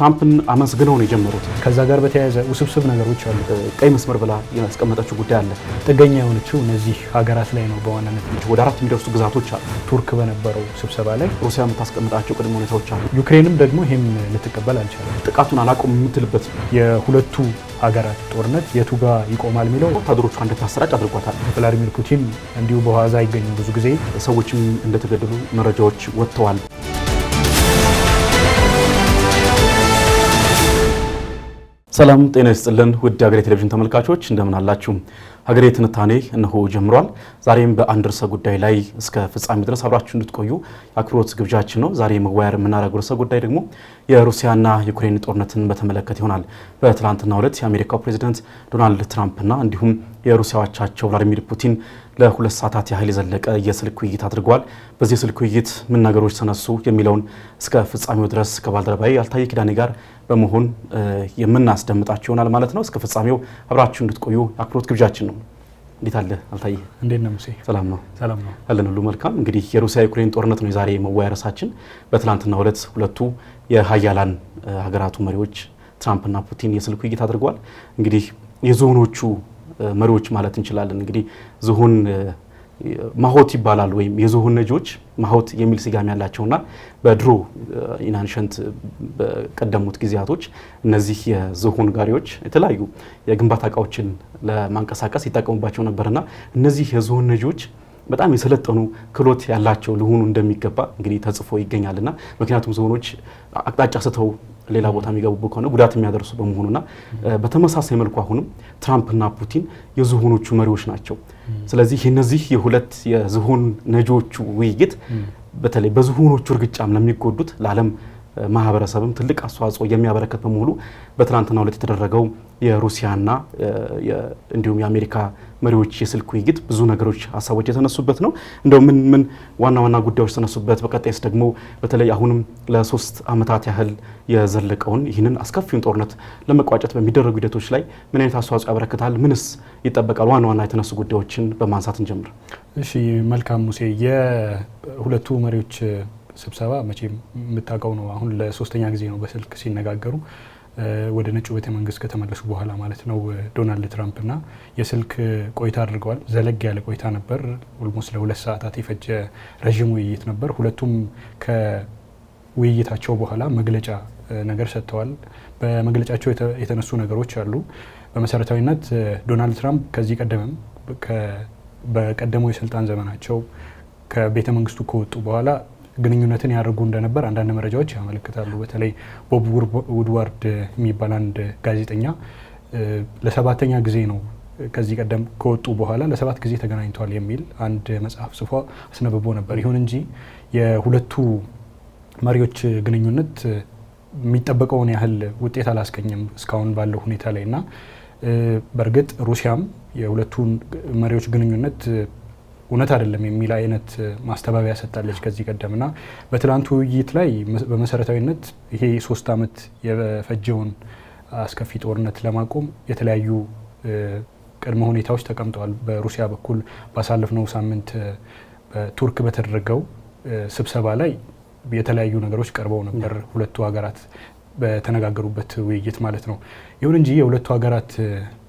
ትራምፕን አመስግነው ነው የጀመሩት። ከዛ ጋር በተያያዘ ውስብስብ ነገሮች አሉ። ቀይ መስመር ብላ ያስቀመጠችው ጉዳይ አለ። ጥገኛ የሆነችው እነዚህ ሀገራት ላይ ነው በዋናነት። ወደ 4 የሚደርሱ ግዛቶች አሉ። ቱርክ በነበረው ስብሰባ ላይ ሩሲያ የምታስቀምጣቸው ቅድመ ሁኔታዎች አሉ። ዩክሬንም ደግሞ ይህም ልትቀበል አልቻለም። ጥቃቱን አላቆም የምትልበት የሁለቱ ሀገራት ጦርነት የቱ ጋር ይቆማል የሚለው ወታደሮቿ እንድታሰራጭ አድርጓታል። ቭላዲሚር ፑቲን እንዲሁ በዋዛ አይገኙም። ብዙ ጊዜ ሰዎችም እንደተገደሉ መረጃዎች ወጥተዋል። ሰላም ጤና ይስጥልን ውድ ሀገሬ ቴሌቪዥን ተመልካቾች እንደምን አላችሁ? ሀገሬ ትንታኔ እነሆ ጀምሯል። ዛሬም በአንድ ርዕሰ ጉዳይ ላይ እስከ ፍጻሜ ድረስ አብራችሁ እንድትቆዩ የአክብሮት ግብዣችን ነው። ዛሬ መወያየር የምናደርገው ርዕሰ ጉዳይ ደግሞ የሩሲያና ዩክሬን ጦርነትን በተመለከተ ይሆናል። በትላንትናው ዕለት የአሜሪካው ፕሬዚዳንት ዶናልድ ትራምፕና እንዲሁም የሩሲያ አቻቸው ቭላዲሚር ፑቲን ለ2 ሰዓታት ያህል የዘለቀ የስልክ ውይይት አድርገዋል። በዚህ ስልክ ውይይት ምን ነገሮች ተነሱ የሚለውን እስከ ፍጻሜው ድረስ ከባልደረባዬ አልታየ ኪዳኔ ጋር በመሆን የምናስደምጣችሁ ይሆናል ማለት ነው። እስከ ፍጻሜው አብራችሁ እንድትቆዩ የአክብሮት ግብዣችን ነው። እንዴት አለ አልታየ? እንዴት ነው ሙሴ? ሰላም ነው? ሰላም ነው አለን ሁሉ መልካም። እንግዲህ የሩሲያ ዩክሬን ጦርነት ነው የዛሬ መወያያ ርዕሳችን። በትላንትናው ዕለት ሁለቱ የሀያላን ሀገራቱ መሪዎች ትራምፕና ፑቲን የስልክ ውይይት አድርገዋል። እንግዲህ የዞኖቹ መሪዎች ማለት እንችላለን። እንግዲህ ዝሆን ማሆት ይባላል ወይም የዝሆን ነጆች ማሆት የሚል ስያሜ ያላቸውና በድሮ ኢናንሸንት በቀደሙት ጊዜያቶች እነዚህ የዝሆን ጋሪዎች የተለያዩ የግንባታ እቃዎችን ለማንቀሳቀስ ይጠቀሙባቸው ነበርና እነዚህ የዝሆን ነጆች በጣም የሰለጠኑ ክህሎት ያላቸው ሊሆኑ እንደሚገባ እንግዲህ ተጽፎ ይገኛልና ምክንያቱም ዝሆኖች አቅጣጫ ስተው ሌላ ቦታ የሚገቡ ከሆነ ጉዳት የሚያደርሱ በመሆኑና በተመሳሳይ መልኩ አሁንም ትራምፕና ፑቲን የዝሆኖቹ መሪዎች ናቸው። ስለዚህ እነዚህ የሁለት የዝሆን ነጆቹ ውይይት በተለይ በዝሆኖቹ እርግጫም ለሚጎዱት ለዓለም ማህበረሰብም ትልቅ አስተዋጽኦ የሚያበረከት በመሆኑ በትናንትናው ዕለት የተደረገው የሩሲያና እንዲሁም የአሜሪካ መሪዎች የስልክ ውይይት ብዙ ነገሮች ሀሳቦች የተነሱበት ነው። እንደው ምን ዋና ጉዳዮች ተነሱበት? በቀጣይስ ደግሞ በተለይ አሁንም ለ3 ዓመታት ያህል የዘለቀውን ይህንን አስከፊውን ጦርነት ለመቋጨት በሚደረጉ ሂደቶች ላይ ምን አይነት አስተዋጽኦ ያበረክታል? ምንስ ይጠበቃል? ዋና የተነሱ ጉዳዮችን በማንሳት እንጀምር። እሺ መልካም ሙሴ። የሁለቱ መሪዎች ስብሰባ መቼም የምታውቀው ነው። አሁን ለ3ኛ ጊዜ ነው በስልክ ሲነጋገሩ ወደ ነጩ ቤተ መንግስት ከተመለሱ በኋላ ማለት ነው። ዶናልድ ትራምፕና የስልክ ቆይታ አድርገዋል። ዘለግ ያለ ቆይታ ነበር። ኦልሞስት ለ2 ሰዓታት የፈጀ ረዥም ውይይት ነበር። ሁለቱም ከውይይታቸው በኋላ መግለጫ ነገር ሰጥተዋል። በመግለጫቸው የተነሱ ነገሮች አሉ። በመሰረታዊነት ዶናልድ ትራምፕ ከዚህ ቀደምም በቀደመው የስልጣን ዘመናቸው ከቤተ መንግስቱ ከወጡ በኋላ ግንኙነትን ያደርጉ እንደነበር አንዳንድ መረጃዎች ያመለክታሉ። በተለይ ቦብ ውድዋርድ የሚባል አንድ ጋዜጠኛ ለ7ኛ ጊዜ ነው ከዚህ ቀደም ከወጡ በኋላ ለ7 ጊዜ ተገናኝተዋል የሚል አንድ መጽሐፍ ጽፎ አስነብቦ ነበር። ይሁን እንጂ የሁለቱ መሪዎች ግንኙነት የሚጠበቀውን ያህል ውጤት አላስገኘም እስካሁን ባለው ሁኔታ ላይ እና በእርግጥ ሩሲያም የሁለቱን መሪዎች ግንኙነት እውነት አይደለም የሚል አይነት ማስተባበያ ሰጣለች ከዚህ ቀደምና በትላንቱ ውይይት ላይ በመሰረታዊነት ይሄ 3 ዓመት የፈጀውን አስከፊ ጦርነት ለማቆም የተለያዩ ቅድመ ሁኔታዎች ተቀምጠዋል። በሩሲያ በኩል ባሳለፍነው ሳምንት በቱርክ በተደረገው ስብሰባ ላይ የተለያዩ ነገሮች ቀርበው ነበር፣ ሁለቱ ሀገራት በተነጋገሩበት ውይይት ማለት ነው። ይሁን እንጂ የሁለቱ ሀገራት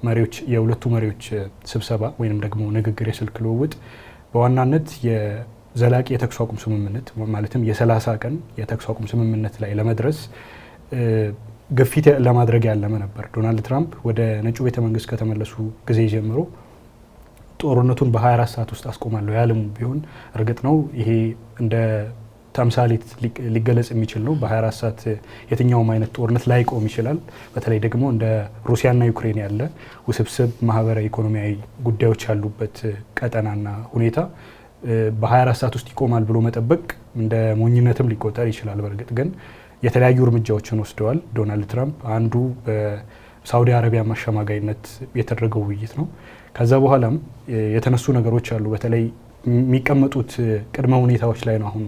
መሪዎች የሁለቱ መሪዎች ስብሰባ ወይንም ደግሞ ንግግር የስልክ ልውውጥ በዋናነት የዘላቂ የተኩስ አቁም ስምምነት ማለትም የ30 ቀን የተኩስ አቁም ስምምነት ላይ ለመድረስ ግፊት ለማድረግ ያለመ ነበር። ዶናልድ ትራምፕ ወደ ነጩ ቤተ መንግስት ከተመለሱ ጊዜ ጀምሮ ጦርነቱን በ24 ሰዓት ውስጥ አስቆማለሁ ያለም ቢሆን እርግጥ ነው ይሄ እንደ ተምሳሌት ሊገለጽ የሚችል ነው። በ24 ሰዓት የትኛውም አይነት ጦርነት ላይቆም ይችላል። በተለይ ደግሞ እንደ ሩሲያና ዩክሬን ያለ ውስብስብ ማህበራዊ ኢኮኖሚያዊ ጉዳዮች ያሉበት ቀጠናና ሁኔታ በ24 ሰዓት ውስጥ ይቆማል ብሎ መጠበቅ እንደ ሞኝነትም ሊቆጠር ይችላል። በእርግጥ ግን የተለያዩ እርምጃዎችን ወስደዋል ዶናልድ ትራምፕ። አንዱ በሳውዲ አረቢያ ማሸማጋይነት የተደረገው ውይይት ነው። ከዛ በኋላም የተነሱ ነገሮች አሉ። በተለይ የሚቀመጡት ቅድመ ሁኔታዎች ላይ ነው አሁን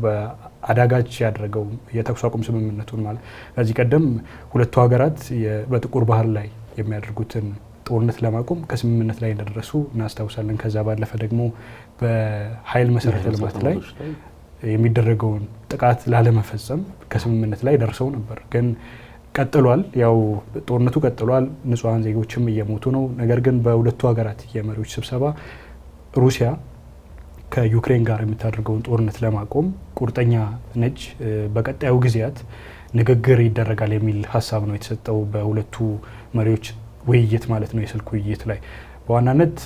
በአዳጋች ያደረገው የተኩስ አቁም ስምምነቱን ማለት ከዚህ ቀደም ሁለቱ ሀገራት በጥቁር ባህር ላይ የሚያደርጉትን ጦርነት ለማቆም ከስምምነት ላይ እንደደረሱ እናስታውሳለን። ከዛ ባለፈ ደግሞ በኃይል መሰረተ ልማት ላይ የሚደረገውን ጥቃት ላለመፈጸም ከስምምነት ላይ ደርሰው ነበር። ግን ቀጥሏል። ያው ጦርነቱ ቀጥሏል። ንጹሃን ዜጎችም እየሞቱ ነው። ነገር ግን በሁለቱ ሀገራት የመሪዎች ስብሰባ ሩሲያ ከዩክሬን ጋር የምታደርገውን ጦርነት ለማቆም ቁርጠኛ ነች፣ በቀጣዩ ጊዜያት ንግግር ይደረጋል የሚል ሀሳብ ነው የተሰጠው በሁለቱ መሪዎች ውይይት ማለት ነው፣ የስልክ ውይይት ላይ። በዋናነት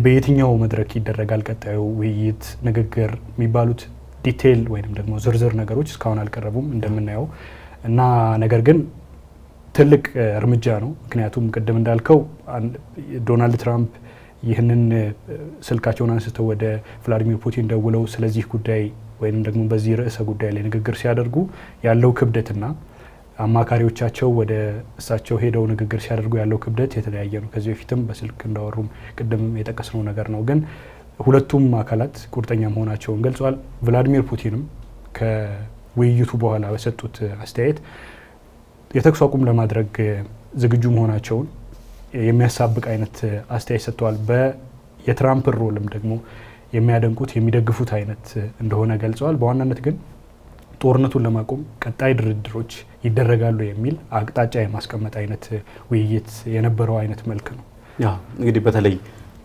በየትኛው መድረክ ይደረጋል ቀጣዩ ውይይት ንግግር የሚባሉት ዲቴይል ወይም ደግሞ ዝርዝር ነገሮች እስካሁን አልቀረቡም እንደምናየው እና ነገር ግን ትልቅ እርምጃ ነው። ምክንያቱም ቅድም እንዳልከው ዶናልድ ትራምፕ ይህንን ስልካቸውን አንስተው ወደ ቭላዲሚር ፑቲን ደውለው ስለዚህ ጉዳይ ወይም ደግሞ በዚህ ርዕሰ ጉዳይ ላይ ንግግር ሲያደርጉ ያለው ክብደትና አማካሪዎቻቸው ወደ እሳቸው ሄደው ንግግር ሲያደርጉ ያለው ክብደት የተለያየ ነው። ከዚህ በፊትም በስልክ እንዳወሩም ቅድም የጠቀስነው ነገር ነው። ግን ሁለቱም አካላት ቁርጠኛ መሆናቸውን ገልጿል። ቭላዲሚር ፑቲንም ከውይይቱ በኋላ በሰጡት አስተያየት የተኩስ አቁም ለማድረግ ዝግጁ መሆናቸውን የሚያሳብቅ አይነት አስተያየት ሰጥተዋል። የትራምፕ ሮልም ደግሞ የሚያደንቁት የሚደግፉት አይነት እንደሆነ ገልጸዋል። በዋናነት ግን ጦርነቱን ለማቆም ቀጣይ ድርድሮች ይደረጋሉ የሚል አቅጣጫ የማስቀመጥ አይነት ውይይት የነበረው አይነት መልክ ነው። ያ እንግዲህ በተለይ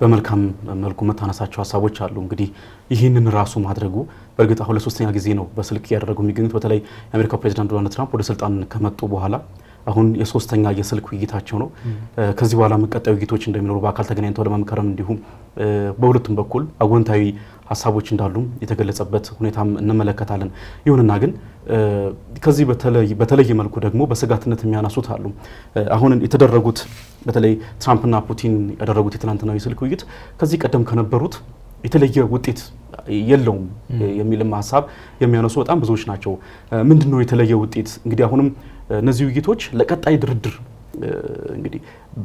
በመልካም መልኩ መታነሳቸው ሀሳቦች አሉ። እንግዲህ ይህንን ራሱ ማድረጉ በእርግጥ አሁን ለሶስተኛ ጊዜ ነው በስልክ ያደረጉ የሚገኙት። በተለይ የአሜሪካው ፕሬዚዳንት ዶናልድ ትራምፕ ወደ ስልጣን ከመጡ በኋላ አሁን የሶስተኛ የስልክ ውይይታቸው ነው። ከዚህ በኋላ ቀጣይ ውይይቶች እንደሚኖሩ በአካል ተገናኝተው ለመምከርም እንዲሁም በሁለቱም በኩል አዎንታዊ ሀሳቦች እንዳሉ የተገለጸበት ሁኔታም እንመለከታለን። ይሁንና ግን ከዚህ በተለየ መልኩ ደግሞ በስጋትነት የሚያነሱት አሉ። አሁን የተደረጉት በተለይ ትራምፕና ፑቲን ያደረጉት የትናንትናው የስልክ ውይይት ከዚህ ቀደም ከነበሩት የተለየ ውጤት የለውም የሚልም ሀሳብ የሚያነሱ በጣም ብዙዎች ናቸው። ምንድነው የተለየ ውጤት? እንግዲህ አሁንም እነዚህ ውይይቶች ለቀጣይ ድርድር እንግዲህ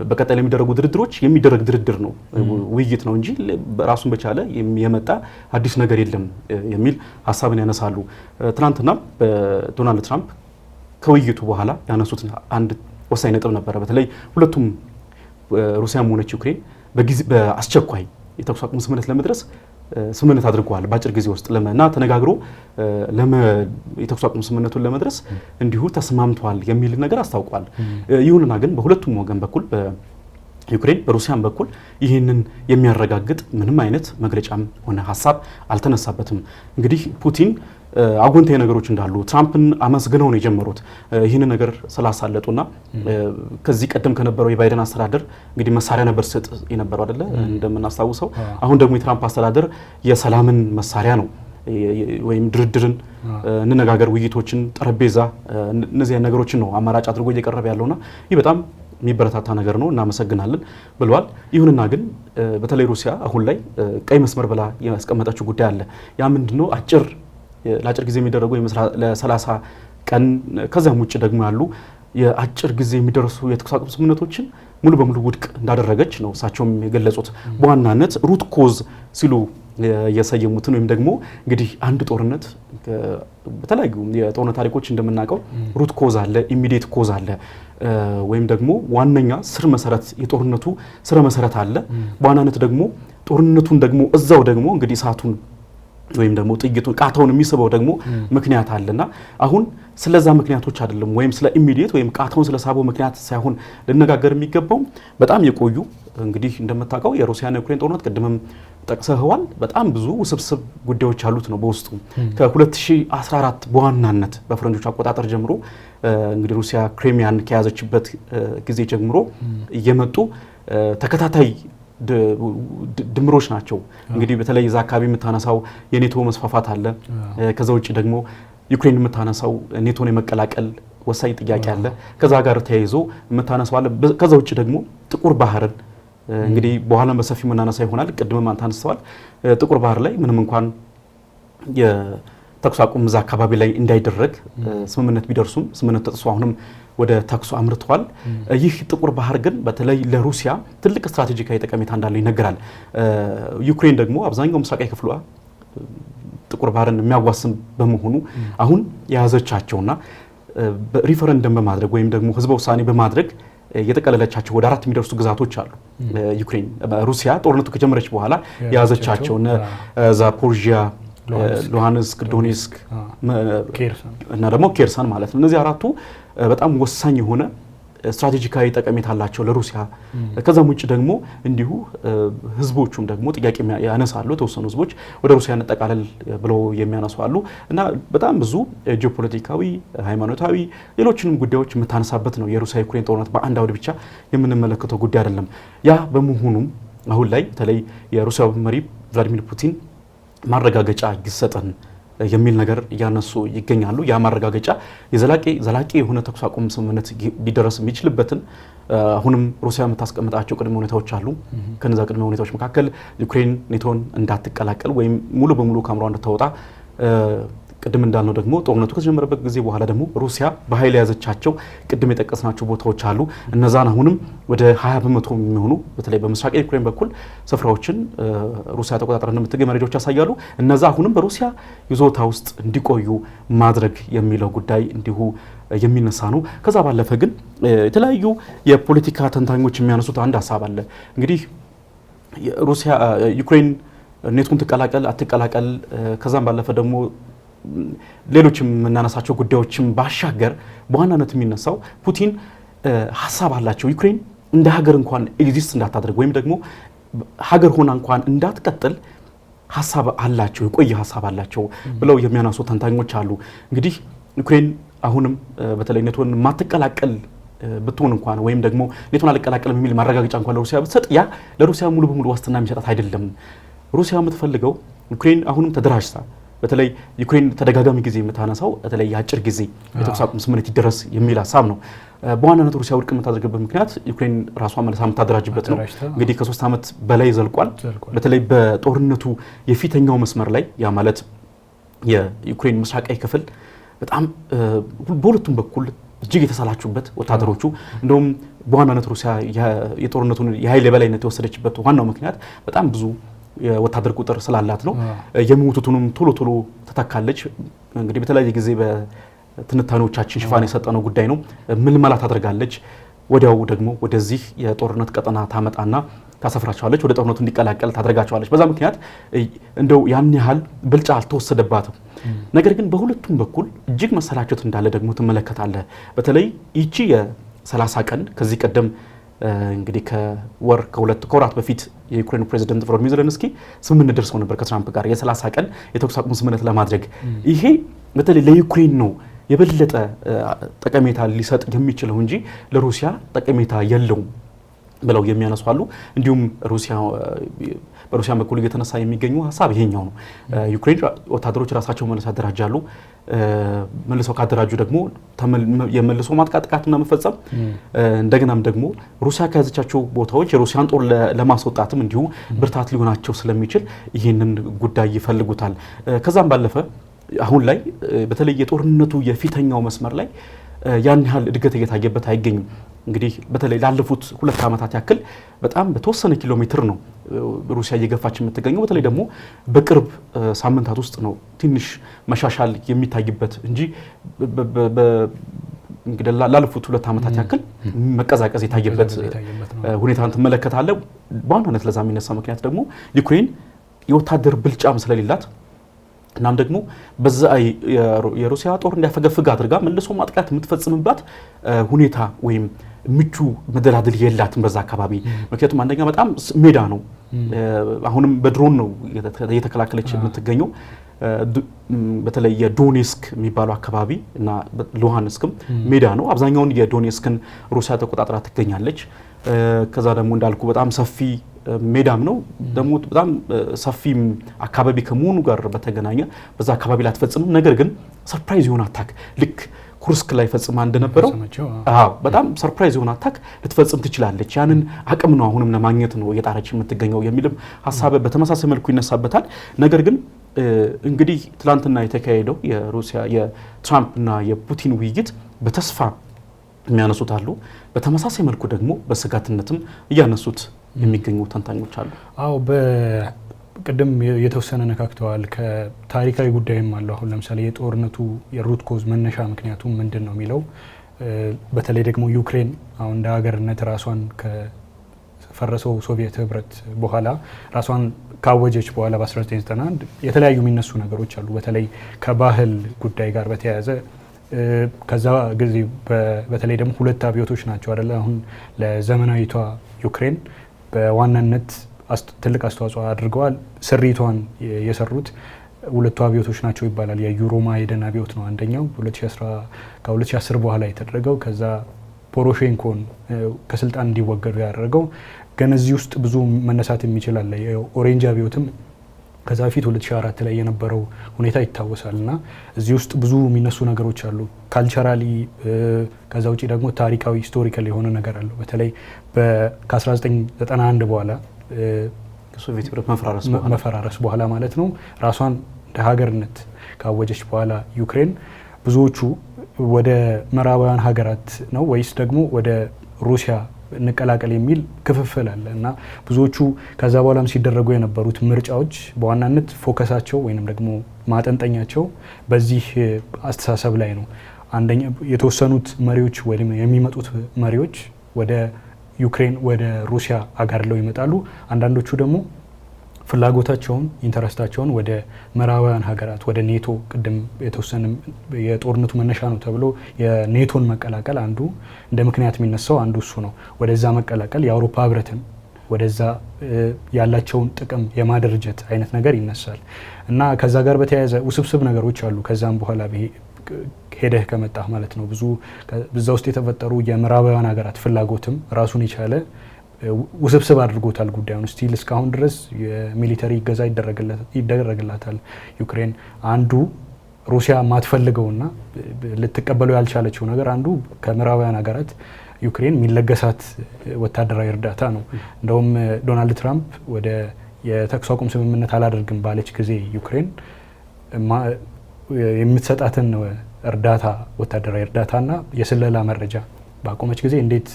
በቀጣይ ለሚደረጉ ድርድሮች የሚደረግ ድርድር ነው፣ ውይይት ነው እንጂ ራሱን በቻለ የመጣ አዲስ ነገር የለም የሚል ሀሳብን ያነሳሉ። ትናንትና ዶናልድ ትራምፕ ከውይይቱ በኋላ ያነሱት አንድ ወሳኝ ነጥብ ነበረ። በተለይ ሁለቱም ሩሲያም ሆነች ዩክሬን በአስቸኳይ የተኩስ አቁም ስምምነት ለመድረስ ስምምነት አድርገዋል በአጭር ጊዜ ውስጥ እና ተነጋግሮ የተኩስ አቁም ስምምነቱን ለመድረስ እንዲሁ ተስማምተዋል የሚል ነገር አስታውቋል። ይሁንና ግን በሁለቱም ወገን በኩል በዩክሬን በሩሲያም በኩል ይህንን የሚያረጋግጥ ምንም አይነት መግለጫም ሆነ ሀሳብ አልተነሳበትም። እንግዲህ ፑቲን አዎንታዊ ነገሮች እንዳሉ ትራምፕን አመስግነው ነው የጀመሩት። ይህን ነገር ስላሳለጡና ከዚህ ቀደም ከነበረው የባይደን አስተዳደር እንግዲህ መሳሪያ ነበር ስጥ የነበረው አይደለ እንደምናስታውሰው። አሁን ደግሞ የትራምፕ አስተዳደር የሰላምን መሳሪያ ነው ወይም ድርድርን፣ እንነጋገር፣ ውይይቶችን፣ ጠረጴዛ እነዚህ ነገሮችን ነው አማራጭ አድርጎ እየቀረበ ያለውና ይህ በጣም የሚበረታታ ነገር ነው፣ እናመሰግናለን ብለዋል። ይሁንና ግን በተለይ ሩሲያ አሁን ላይ ቀይ መስመር ብላ ያስቀመጠችው ጉዳይ አለ። ያ ምንድነው? ለአጭር ጊዜ የሚደረጉ ለ30 ቀን ከዛም ውጭ ደግሞ ያሉ የአጭር ጊዜ የሚደርሱ የተኩስ አቁም ስምምነቶችን ሙሉ በሙሉ ውድቅ እንዳደረገች ነው እሳቸውም የገለጹት። በዋናነት ሩት ኮዝ ሲሉ የሰየሙትን ወይም ደግሞ እንግዲህ አንድ ጦርነት በተለያዩ የጦርነት ታሪኮች እንደምናውቀው ሩት ኮዝ አለ፣ ኢሚዲየት ኮዝ አለ፣ ወይም ደግሞ ዋነኛ ስር መሰረት የጦርነቱ ስረ መሰረት አለ። በዋናነት ደግሞ ጦርነቱን ደግሞ እዛው ደግሞ እንግዲህ እሳቱን ወይም ደግሞ ጥይቱን ቃታውን የሚስበው ደግሞ ምክንያት አለና አሁን ስለዛ ምክንያቶች አይደለም ወይም ስለ ኢሚዲየት ወይም ቃታውን ስለሳበው ምክንያት ሳይሆን ልነጋገር የሚገባው በጣም የቆዩ እንግዲህ እንደምታውቀው የሩሲያና ዩክሬን ጦርነት ቅድምም ጠቅሰዋል። በጣም ብዙ ውስብስብ ጉዳዮች ያሉት ነው በውስጡ። ከ2014 በዋናነት በፈረንጆች አቆጣጠር ጀምሮ እንግዲህ ሩሲያ ክሪሚያን ከያዘችበት ጊዜ ጀምሮ እየመጡ ተከታታይ ድምሮች ናቸው። እንግዲህ በተለይ እዛ አካባቢ የምታነሳው የኔቶ መስፋፋት አለ። ከዛ ውጭ ደግሞ ዩክሬን የምታነሳው ኔቶን የመቀላቀል ወሳኝ ጥያቄ አለ። ከዛ ጋር ተያይዞ የምታነሳው አለ። ከዛ ውጭ ደግሞ ጥቁር ባህርን እንግዲህ በኋላም በሰፊው የምናነሳ ይሆናል። ቅድምም አንተ አንስተዋል። ጥቁር ባህር ላይ ምንም እንኳን የተኩስ አቁም እዛ አካባቢ ላይ እንዳይደረግ ስምምነት ቢደርሱም ስምምነት ተጥሶ አሁንም ወደ ተኩስ አምርተዋል። ይህ ጥቁር ባህር ግን በተለይ ለሩሲያ ትልቅ ስትራቴጂካዊ ጠቀሜታ እንዳለው ይነገራል። ዩክሬን ደግሞ አብዛኛው ምስራቃዊ ክፍሏ ጥቁር ባህርን የሚያዋስን በመሆኑ አሁን የያዘቻቸውና ሪፈረንደም በማድረግ ወይም ደግሞ ህዝበ ውሳኔ በማድረግ የጠቀለለቻቸው ወደ 4 የሚደርሱ ግዛቶች አሉ። ዩክሬን ሩሲያ ጦርነቱ ከጀመረች በኋላ የያዘቻቸው ዛፖሪዥያ፣ ሉሃንስክ፣ ዶኔስክ እና ደግሞ ኬርሰን ማለት ነው። እነዚህ አራቱ በጣም ወሳኝ የሆነ ስትራቴጂካዊ ጠቀሜታ አላቸው ለሩሲያ። ከዛም ውጭ ደግሞ እንዲሁ ህዝቦቹም ደግሞ ጥያቄ ያነሳሉ። የተወሰኑ ህዝቦች ወደ ሩሲያ እንጠቃለል ብለው የሚያነሱ አሉ እና በጣም ብዙ ጂኦፖለቲካዊ፣ ሃይማኖታዊ፣ ሌሎችንም ጉዳዮች የምታነሳበት ነው። የሩሲያ ዩክሬን ጦርነት በአንድ አውድ ብቻ የምንመለከተው ጉዳይ አይደለም። ያ በመሆኑም አሁን ላይ በተለይ የሩሲያው መሪ ቭላዲሚር ፑቲን ማረጋገጫ ይሰጠን የሚል ነገር እያነሱ ይገኛሉ። ያ ማረጋገጫ ዘላቂ የሆነ ተኩስ አቁም ስምምነት ሊደረስ የሚችልበትን አሁንም ሩሲያ የምታስቀምጣቸው ቅድመ ሁኔታዎች አሉ። ከነዛ ቅድመ ሁኔታዎች መካከል ዩክሬን ኔቶን እንዳትቀላቀል ወይም ሙሉ በሙሉ ከአምሯ እንድታወጣ፣ ቅድም እንዳልነው ደግሞ ጦርነቱ ከተጀመረበት ጊዜ በኋላ ደግሞ ሩሲያ በኃይል የያዘቻቸው ቅድም የጠቀስናቸው ቦታዎች አሉ። እነዛን አሁንም ወደ 20 በመቶ የሚሆኑ በተለይ በምስራቅ ዩክሬን በኩል ስፍራዎችን ሩሲያ ተቆጣጥራ እንደምትገኝ መረጃዎች ያሳያሉ። እነዛ አሁንም በሩሲያ ይዞታ ውስጥ እንዲቆዩ ማድረግ የሚለው ጉዳይ እንዲሁ የሚነሳ ነው። ከዛ ባለፈ ግን የተለያዩ የፖለቲካ ተንታኞች የሚያነሱት አንድ ሀሳብ አለ። እንግዲህ ሩሲያ ዩክሬን ኔቶን ትቀላቀል አትቀላቀል፣ ከዛም ባለፈ ደግሞ ሌሎችም የምናነሳቸው ጉዳዮችም ባሻገር በዋናነት የሚነሳው ፑቲን ሀሳብ አላቸው። ዩክሬን እንደ ሀገር እንኳን ኤግዚስት እንዳታደርግ ወይም ደግሞ ሀገር ሆና እንኳን እንዳትቀጥል ሀሳብ አላቸው፣ የቆየ ሀሳብ አላቸው ብለው የሚያነሱ ተንታኞች አሉ። እንግዲህ ዩክሬን አሁንም በተለይ ኔቶን ማትቀላቀል ብትሆን እንኳን ወይም ደግሞ ኔቶን አልቀላቀልም የሚል ማረጋገጫ እንኳን ለሩሲያ ብትሰጥ ያ ለሩሲያ ሙሉ በሙሉ ዋስትና የሚሰጣት አይደለም። ሩሲያ የምትፈልገው ዩክሬን አሁንም ተደራጅታ በተለይ ዩክሬን ተደጋጋሚ ጊዜ የምታነሳው በተለይ የአጭር ጊዜ የተኩስ አቁም ስምምነት ይደረስ የሚል ሀሳብ ነው። በዋናነት ሩሲያ ውድቅ የምታደርግበት ምክንያት ዩክሬን ራሷን መልሳ የምታደራጅበት ነው። እንግዲህ ከ3 ዓመት በላይ ዘልቋል። በተለይ በጦርነቱ የፊተኛው መስመር ላይ ያ ማለት የዩክሬን ምስራቃዊ ክፍል በጣም በሁለቱም በኩል እጅግ የተሰላቹበት ወታደሮቹ እንደውም በዋናነት ሩሲያ የጦርነቱን የኃይል የበላይነት የወሰደችበት ዋናው ምክንያት በጣም ብዙ የወታደር ቁጥር ስላላት ነው። የሚሞቱትንም ቶሎ ተተካለች። እንግዲህ በተለያየ ጊዜ በትንታኔዎቻችን ሽፋን የሰጠነው ጉዳይ ነው። ምልመላ ታደርጋለች። ወዲያው ደግሞ ወደዚህ የጦርነት ቀጠና ታመጣና ታሰፍራቸዋለች፣ ወደ ጦርነቱ እንዲቀላቀል ታደርጋቸዋለች። በዛ ምክንያት እንደው ያን ያህል ብልጫ አልተወሰደባትም። ነገር ግን በሁለቱም በኩል እጅግ መሰላቸት እንዳለ ደግሞ ትመለከታለህ። በተለይ ይቺ የ30 ቀን ከዚህ ቀደም እንግዲህ ከወራት በፊት የዩክሬን ፕሬዚደንት ቮሎዲሚር ዜሌንስኪ ስምምነት ደርሰው ነበር ከትራምፕ ጋር የ30 ቀን የተኩስ አቁም ስምምነት ለማድረግ። ይሄ በተለይ ለዩክሬን ነው የበለጠ ጠቀሜታ ሊሰጥ የሚችለው እንጂ ለሩሲያ ጠቀሜታ የለውም ብለው የሚያነሱ አሉ። እንዲሁም በሩሲያ በኩል እየተነሳ የሚገኙ ሀሳብ ይሄኛው ነው። ዩክሬን ወታደሮች ራሳቸው መልሰው ያደራጃሉ። መልሰው ካደራጁ ደግሞ የመልሶ ማጥቃት ጥቃትና መፈጸም እንደገናም ደግሞ ሩሲያ ከያዘቻቸው ቦታዎች የሩሲያን ጦር ለማስወጣትም እንዲሁ ብርታት ሊሆናቸው ስለሚችል ይህንን ጉዳይ ይፈልጉታል። ከዛም ባለፈ አሁን ላይ በተለይ የጦርነቱ የፊተኛው መስመር ላይ ያን ያህል እድገት እየታየበት አይገኝም። እንግዲህ በተለይ ላለፉት 2 ዓመታት ያክል በጣም በተወሰነ ኪሎ ሜትር ነው ሩሲያ እየገፋች የምትገኘው። በተለይ ደግሞ በቅርብ ሳምንታት ውስጥ ነው ትንሽ መሻሻል የሚታይበት እንጂ እንግዲህ ላለፉት 2 ዓመታት ያክል መቀዛቀዝ የታየበት ሁኔታን ትመለከታለህ። በዋናነት ለዛ የሚነሳ ምክንያት ደግሞ ዩክሬን የወታደር ብልጫም ስለሌላት እናም ደግሞ በዛ የሩሲያ ጦር እንዲያፈገፍግ አድርጋ መልሶ ማጥቃት የምትፈጽምባት ሁኔታ ወይም ምቹ መደላድል የላትም በዛ አካባቢ። ምክንያቱም አንደኛ በጣም ሜዳ ነው። አሁንም በድሮን ነው እየተከላከለች የምትገኘው። በተለይ የዶኔስክ የሚባለው አካባቢ እና ሉሃንስክም ሜዳ ነው። አብዛኛውን የዶኔስክን ሩሲያ ተቆጣጥራ ትገኛለች። ከዛ ደግሞ እንዳልኩ በጣም ሰፊ ሜዳም ነው። ደግሞ በጣም ሰፊም አካባቢ ከመሆኑ ጋር በተገናኘ በዛ አካባቢ ላይ አትፈጽምም። ነገር ግን ሰርፕራይዝ የሆነ አታክ ልክ ኩርስክ ላይ ፈጽማ እንደነበረው በጣም ሰርፕራይዝ የሆነ አታክ ልትፈጽም ትችላለች። ያንን አቅም ነው አሁንም ለማግኘት ነው እየጣረች የምትገኘው የሚልም ሀሳብ በተመሳሳይ መልኩ ይነሳበታል። ነገር ግን እንግዲህ ትላንትና የተካሄደው የትራምፕና የፑቲን ውይይት በተስፋ የሚያነሱት አሉ። በተመሳሳይ መልኩ ደግሞ በስጋትነትም እያነሱት የሚገኙ ተንታኞች አሉ። አዎ ቅድም የተወሰነ ነካክተዋል። ከታሪካዊ ጉዳይም አለው። አሁን ለምሳሌ የጦርነቱ የሩት ኮዝ መነሻ ምክንያቱ ምንድን ነው የሚለው በተለይ ደግሞ ዩክሬን አሁን እንደ ሀገርነት ራሷን ከፈረሰው ሶቪየት ህብረት በኋላ ራሷን ካወጀች በኋላ በ1991 የተለያዩ የሚነሱ ነገሮች አሉ። በተለይ ከባህል ጉዳይ ጋር በተያያዘ ከዛ ጊዜ በተለይ ደግሞ ሁለት አብዮቶች ናቸው አይደለ አሁን ለዘመናዊቷ ዩክሬን በዋናነት ትልቅ አስተዋጽኦ አድርገዋል። ስሪቷን የሰሩት ሁለቱ አብዮቶች ናቸው ይባላል። የዩሮማይደን አብዮት ነው አንደኛው ከ2010 በኋላ የተደረገው። ከዛ ፖሮሼንኮን ከስልጣን እንዲወገዱ ያደረገው። ግን እዚህ ውስጥ ብዙ መነሳት የሚችል አለ። የኦሬንጅ አብዮትም ከዛ በፊት 2004 ላይ የነበረው ሁኔታ ይታወሳል። እና እዚህ ውስጥ ብዙ የሚነሱ ነገሮች አሉ ካልቸራሊ። ከዛ ውጭ ደግሞ ታሪካዊ ሂስቶሪካል የሆነ ነገር አለው። በተለይ ከ1991 በኋላ ከሶቪየት ህብረት መፈራረስ በኋላ ማለት ነው ራሷን እንደ ሀገርነት ካወጀች በኋላ ዩክሬን ብዙዎቹ ወደ ምዕራባውያን ሀገራት ነው ወይስ ደግሞ ወደ ሩሲያ እንቀላቀል የሚል ክፍፍል አለ እና ብዙዎቹ ከዛ በኋላም ሲደረጉ የነበሩት ምርጫዎች በዋናነት ፎከሳቸው ወይንም ደግሞ ማጠንጠኛቸው በዚህ አስተሳሰብ ላይ ነው። አንደኛ የተወሰኑት መሪዎች ወይም የሚመጡት መሪዎች ወደ ዩክሬን ወደ ሩሲያ አጋድለው ይመጣሉ። አንዳንዶቹ ደግሞ ፍላጎታቸውን ኢንተረስታቸውን ወደ ምዕራባውያን ሀገራት ወደ ኔቶ ቅድም የተወሰነ የጦርነቱ መነሻ ነው ተብሎ የኔቶን መቀላቀል አንዱ እንደ ምክንያት የሚነሳው አንዱ እሱ ነው። ወደዛ መቀላቀል የአውሮፓ ህብረትን ወደዛ ያላቸውን ጥቅም የማደራጀት አይነት ነገር ይነሳል እና ከዛ ጋር በተያያዘ ውስብስብ ነገሮች አሉ። ከዛም በኋላ ሄደህ ከመጣህ ማለት ነው ብዙ በዛ ውስጥ የተፈጠሩ የምዕራባውያን ሀገራት ፍላጎትም ራሱን የቻለ ውስብስብ አድርጎታል ጉዳዩን። ስቲል እስካሁን ድረስ የሚሊተሪ እገዛ ይደረግላታል ዩክሬን። አንዱ ሩሲያ ማትፈልገውና ልትቀበለው ያልቻለችው ነገር አንዱ ከምዕራባውያን ሀገራት ዩክሬን የሚለገሳት ወታደራዊ እርዳታ ነው። እንደውም ዶናልድ ትራምፕ ወደ የተኩስ አቁም ስምምነት አላደርግም ባለች ጊዜ ዩክሬን የምትሰጣትን እርዳታ ወታደራዊ እርዳታና የስለላ መረጃ ባቆመች ጊዜ እንዴት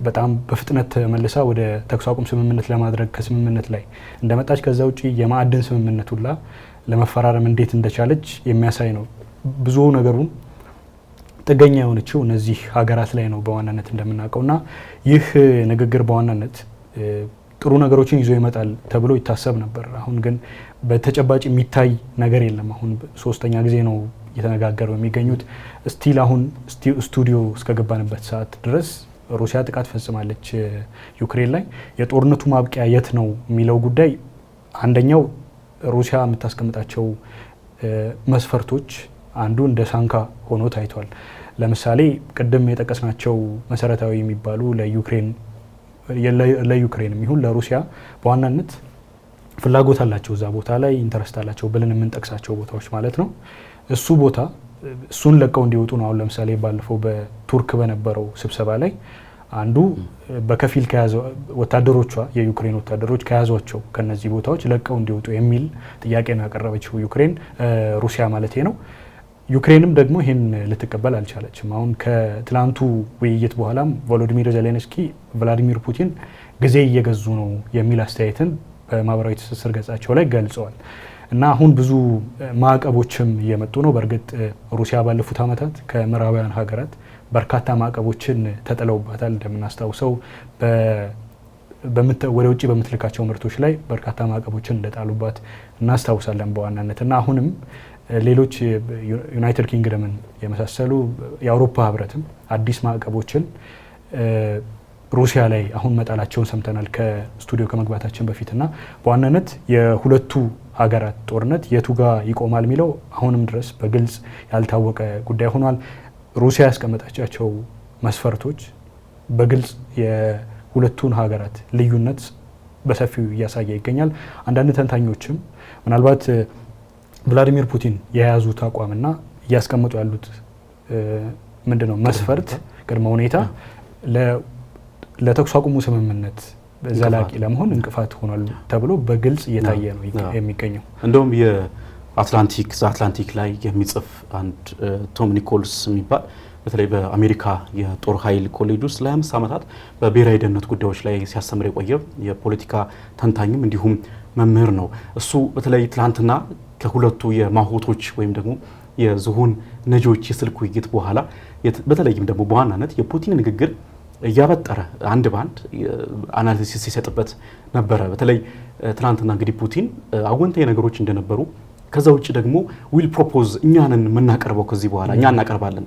በጣም በፍጥነት መልሳ ወደ ተኩስ አቁም ስምምነት ለማድረግ ከስምምነት ላይ እንደመጣች ከዛ ውጪ የማዕድን ስምምነት ሁላ ለመፈራረም እንዴት እንደቻለች የሚያሳይ ነው። ብዙ ነገሩን ጥገኛ የሆነችው እነዚህ ሀገራት ላይ ነው በዋናነት እንደምናውቀውና ይህ ንግግር በዋናነት ጥሩ ነገሮችን ይዞ ይመጣል ተብሎ ይታሰብ ነበር። አሁን ግን በተጨባጭ የሚታይ ነገር የለም። አሁን ሶስተኛ ጊዜ ነው እየተነጋገሩ የሚገኙት። ስቲል አሁን ስቱዲዮ እስከገባንበት ሰዓት ድረስ ሩሲያ ጥቃት ፈጽማለች ዩክሬን ላይ። የጦርነቱ ማብቂያ የት ነው የሚለው ጉዳይ አንደኛው ሩሲያ የምታስቀምጣቸው መስፈርቶች አንዱ እንደ ሳንካ ሆኖ ታይቷል። ለምሳሌ ቅድም የጠቀስናቸው መሰረታዊ የሚባሉ ለዩክሬንም ይሁን ለሩሲያ በዋናነት ፍላጎት አላቸው እዛ ቦታ ላይ ኢንተረስት አላቸው ብለን የምንጠቅሳቸው ቦታዎች ማለት ነው። እሱ ቦታ እሱን ለቀው እንዲወጡ ነው። አሁን ለምሳሌ ባለፈው በቱርክ በነበረው ስብሰባ ላይ አንዱ በከፊል ከያዘው ወታደሮቿ የዩክሬን ወታደሮች ከያዟቸው ከነዚህ ቦታዎች ለቀው እንዲወጡ የሚል ጥያቄ ነው ያቀረበችው ሩሲያ ማለት ነው። ዩክሬንም ደግሞ ይህን ልትቀበል አልቻለችም። አሁን ከትላንቱ ውይይት በኋላም ቮሎዲሚር ዜሌንስኪ ቭላዲሚር ፑቲን ጊዜ እየገዙ ነው የሚል አስተያየትን በማህበራዊ ትስስር ገጻቸው ላይ ገልጸዋል። እና አሁን ብዙ ማዕቀቦችም እየመጡ ነው። በእርግጥ ሩሲያ ባለፉት ዓመታት ከምዕራባውያን ሀገራት በርካታ ማዕቀቦችን ተጥለውባታል። እንደምናስታውሰው ወደ ውጭ በምትልካቸው ምርቶች ላይ በርካታ ማዕቀቦችን እንደጣሉባት እናስታውሳለን በዋናነት እና አሁንም ሌሎች ዩናይትድ ኪንግደምን የመሳሰሉ የአውሮፓ ህብረትም አዲስ ማዕቀቦችን ሩሲያ ላይ አሁን መጣላቸውን ሰምተናል ከስቱዲዮ ከመግባታችን በፊትና በዋናነት የሁለቱ ሀገራት ጦርነት የቱ ጋር ይቆማል የሚለው አሁንም ድረስ በግልጽ ያልታወቀ ጉዳይ ሆኗል። ሩሲያ ያስቀመጣቻቸው መስፈርቶች በግልጽ የሁለቱን ሀገራት ልዩነት በሰፊው እያሳየ ይገኛል። አንዳንድ ተንታኞችም ምናልባት ቭላዲሚር ፑቲን የያዙት አቋምና እያስቀመጡ ያሉት ምንድነው መስፈርት ቅድመ ሁኔታ ለተኩስ አቁሙ ስምምነት ዘላቂ ለመሆን እንቅፋት ሆኗል ተብሎ በግልጽ እየታየ ነው የሚገኘው። እንደውም አትላንቲክ ላይ የሚጽፍ አንድ ቶም ኒኮልስ የሚባል በተለይ በአሜሪካ የጦር ኃይል ኮሌጅ ውስጥ ለ5 ዓመታት በብሔራዊ ደህንነት ጉዳዮች ላይ ሲያስተምር የቆየ የፖለቲካ ተንታኝም እንዲሁም መምህር ነው። እሱ በተለይ ትላንትና ከሁለቱ የማሆቶች ወይም ደግሞ የዝሆን ነጂዎች የስልክ ውይይት በኋላ በተለይም ደግሞ በዋናነት የፑቲን ንግግር እያበጠረ አንድ ባንድ አናሊሲስ ሲሰጥበት ነበረ። በተለይ ትናንትና እንግዲህ ፑቲን አወንታዊ ነገሮች እንደነበሩ ከዛ ውጭ ደግሞ ዊል ፕሮፖዝ እኛንን የምናቀርበው ከዚህ በኋላ እኛ እናቀርባለን።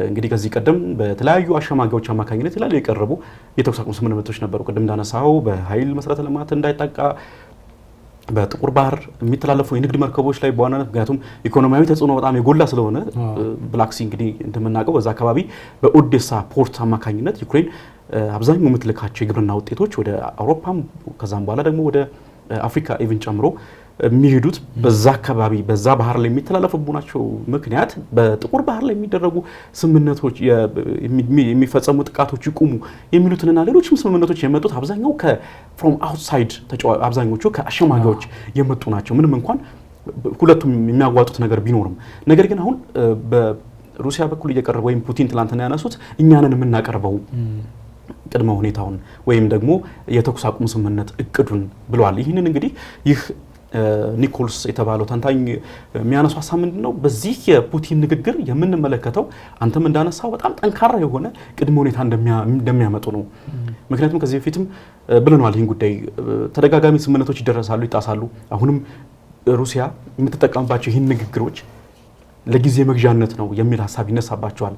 እንግዲህ ከዚህ ቀደም በተለያዩ አሸማጋዮች አማካኝነት የተለያዩ የቀረቡ የተኩስ አቁም ስምምነቶች ነበሩ። ቅድም እንዳነሳው በኃይል መሰረተ ልማት እንዳይጠቃ በጥቁር ባህር የሚተላለፉ የንግድ መርከቦች ላይ በዋናነት ምክንያቱም ኢኮኖሚያዊ ተጽዕኖ በጣም የጎላ ስለሆነ ብላክ ሲ እንግዲህ እንደምናውቀው በዛ አካባቢ በኦዴሳ ፖርት አማካኝነት ዩክሬን አብዛኛው የምትልካቸው የግብርና ውጤቶች ወደ አውሮፓም ከዛም በኋላ ደግሞ ወደ አፍሪካ ኢቭን ጨምሮ የሚሄዱት በዛ አካባቢ በዛ ባህር ላይ የሚተላለፉ ናቸው። ምክንያት በጥቁር ባህር ላይ የሚደረጉ ስምምነቶች የሚፈጸሙ ጥቃቶች ይቁሙ የሚሉትንና ሌሎችም ስምምነቶች የመጡት አብዛኛው ከፍሮም አውትሳይድ አብዛኞቹ ከአሸማጋዮች የመጡ ናቸው። ምንም እንኳን ሁለቱም የሚያዋጡት ነገር ቢኖርም ነገር ግን አሁን በሩሲያ በኩል እየቀረበ ወይም ፑቲን ትላንትና ያነሱት እኛንን የምናቀርበው ቅድመ ሁኔታውን ወይም ደግሞ የተኩስ አቁም ስምምነት እቅዱን ብለዋል። ይህንን እንግዲህ ይህ ኒኮልስ የተባለው ተንታኝ የሚያነሱ ሀሳብ ምንድነው? በዚህ የፑቲን ንግግር የምንመለከተው አንተም እንዳነሳው በጣም ጠንካራ የሆነ ቅድመ ሁኔታ እንደሚያመጡ ነው። ምክንያቱም ከዚህ በፊትም ብለናል ይህን ጉዳይ ተደጋጋሚ ስምምነቶች ይደረሳሉ፣ ይጣሳሉ። አሁንም ሩሲያ የምትጠቀምባቸው ይህን ንግግሮች ለጊዜ መግዣነት ነው የሚል ሀሳብ ይነሳባቸዋል።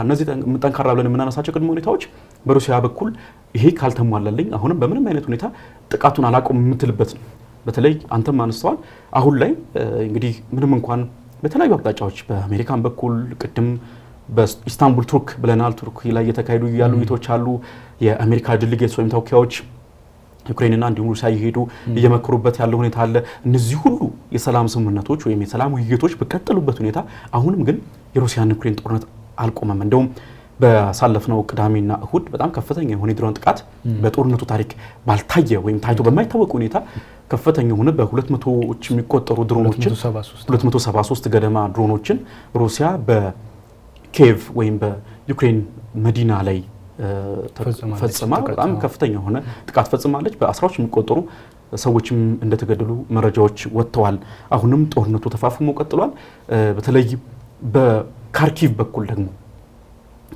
እነዚህ ጠንካራ ብለን የምናነሳቸው ቅድመ ሁኔታዎች በሩሲያ በኩል ይሄ ካልተሟላልኝ አሁንም በምንም አይነት ሁኔታ ጥቃቱን አላቆም የምትልበት ነው። በተለይ አንተም አነስተዋል። አሁን ላይ እንግዲህ ምንም እንኳን በተለያዩ አቅጣጫዎች በአሜሪካን በኩል ቅድም በኢስታንቡል ቱርክ ብለናል፣ ቱርክ ላይ የተካሄዱ ያሉ ውይይቶች አሉ። የአሜሪካ ዴሊጌትስ ወይም ተወካዮች ዩክሬንና እንዲሁም ሩሲያ እየሄዱ እየመከሩበት ያለው ሁኔታ አለ። እነዚህ ሁሉ የሰላም ስምምነቶች ወይም የሰላም ውይይቶች በቀጠሉበት ሁኔታ አሁንም ግን የሩሲያና ዩክሬን ጦርነት አልቆመም። እንደውም በሳለፍነው ቅዳሜና እሁድ በጣም ከፍተኛ የሆነ የድሮን ጥቃት በጦርነቱ ታሪክ ባልታየ ወይም ታይቶ በማይታወቅ ሁኔታ ከፍተኛ የሆነ በ200ዎች የሚቆጠሩ ድሮኖችን 273 ገደማ ድሮኖችን ሩሲያ በኪየቭ ወይም በዩክሬን መዲና ላይ ፈጽማ በጣም ከፍተኛ የሆነ ጥቃት ፈጽማለች። በአስራዎች የሚቆጠሩ ሰዎችም እንደተገደሉ መረጃዎች ወጥተዋል። አሁንም ጦርነቱ ተፋፍሞ ቀጥሏል። በተለይ በካርኪቭ በኩል ደግሞ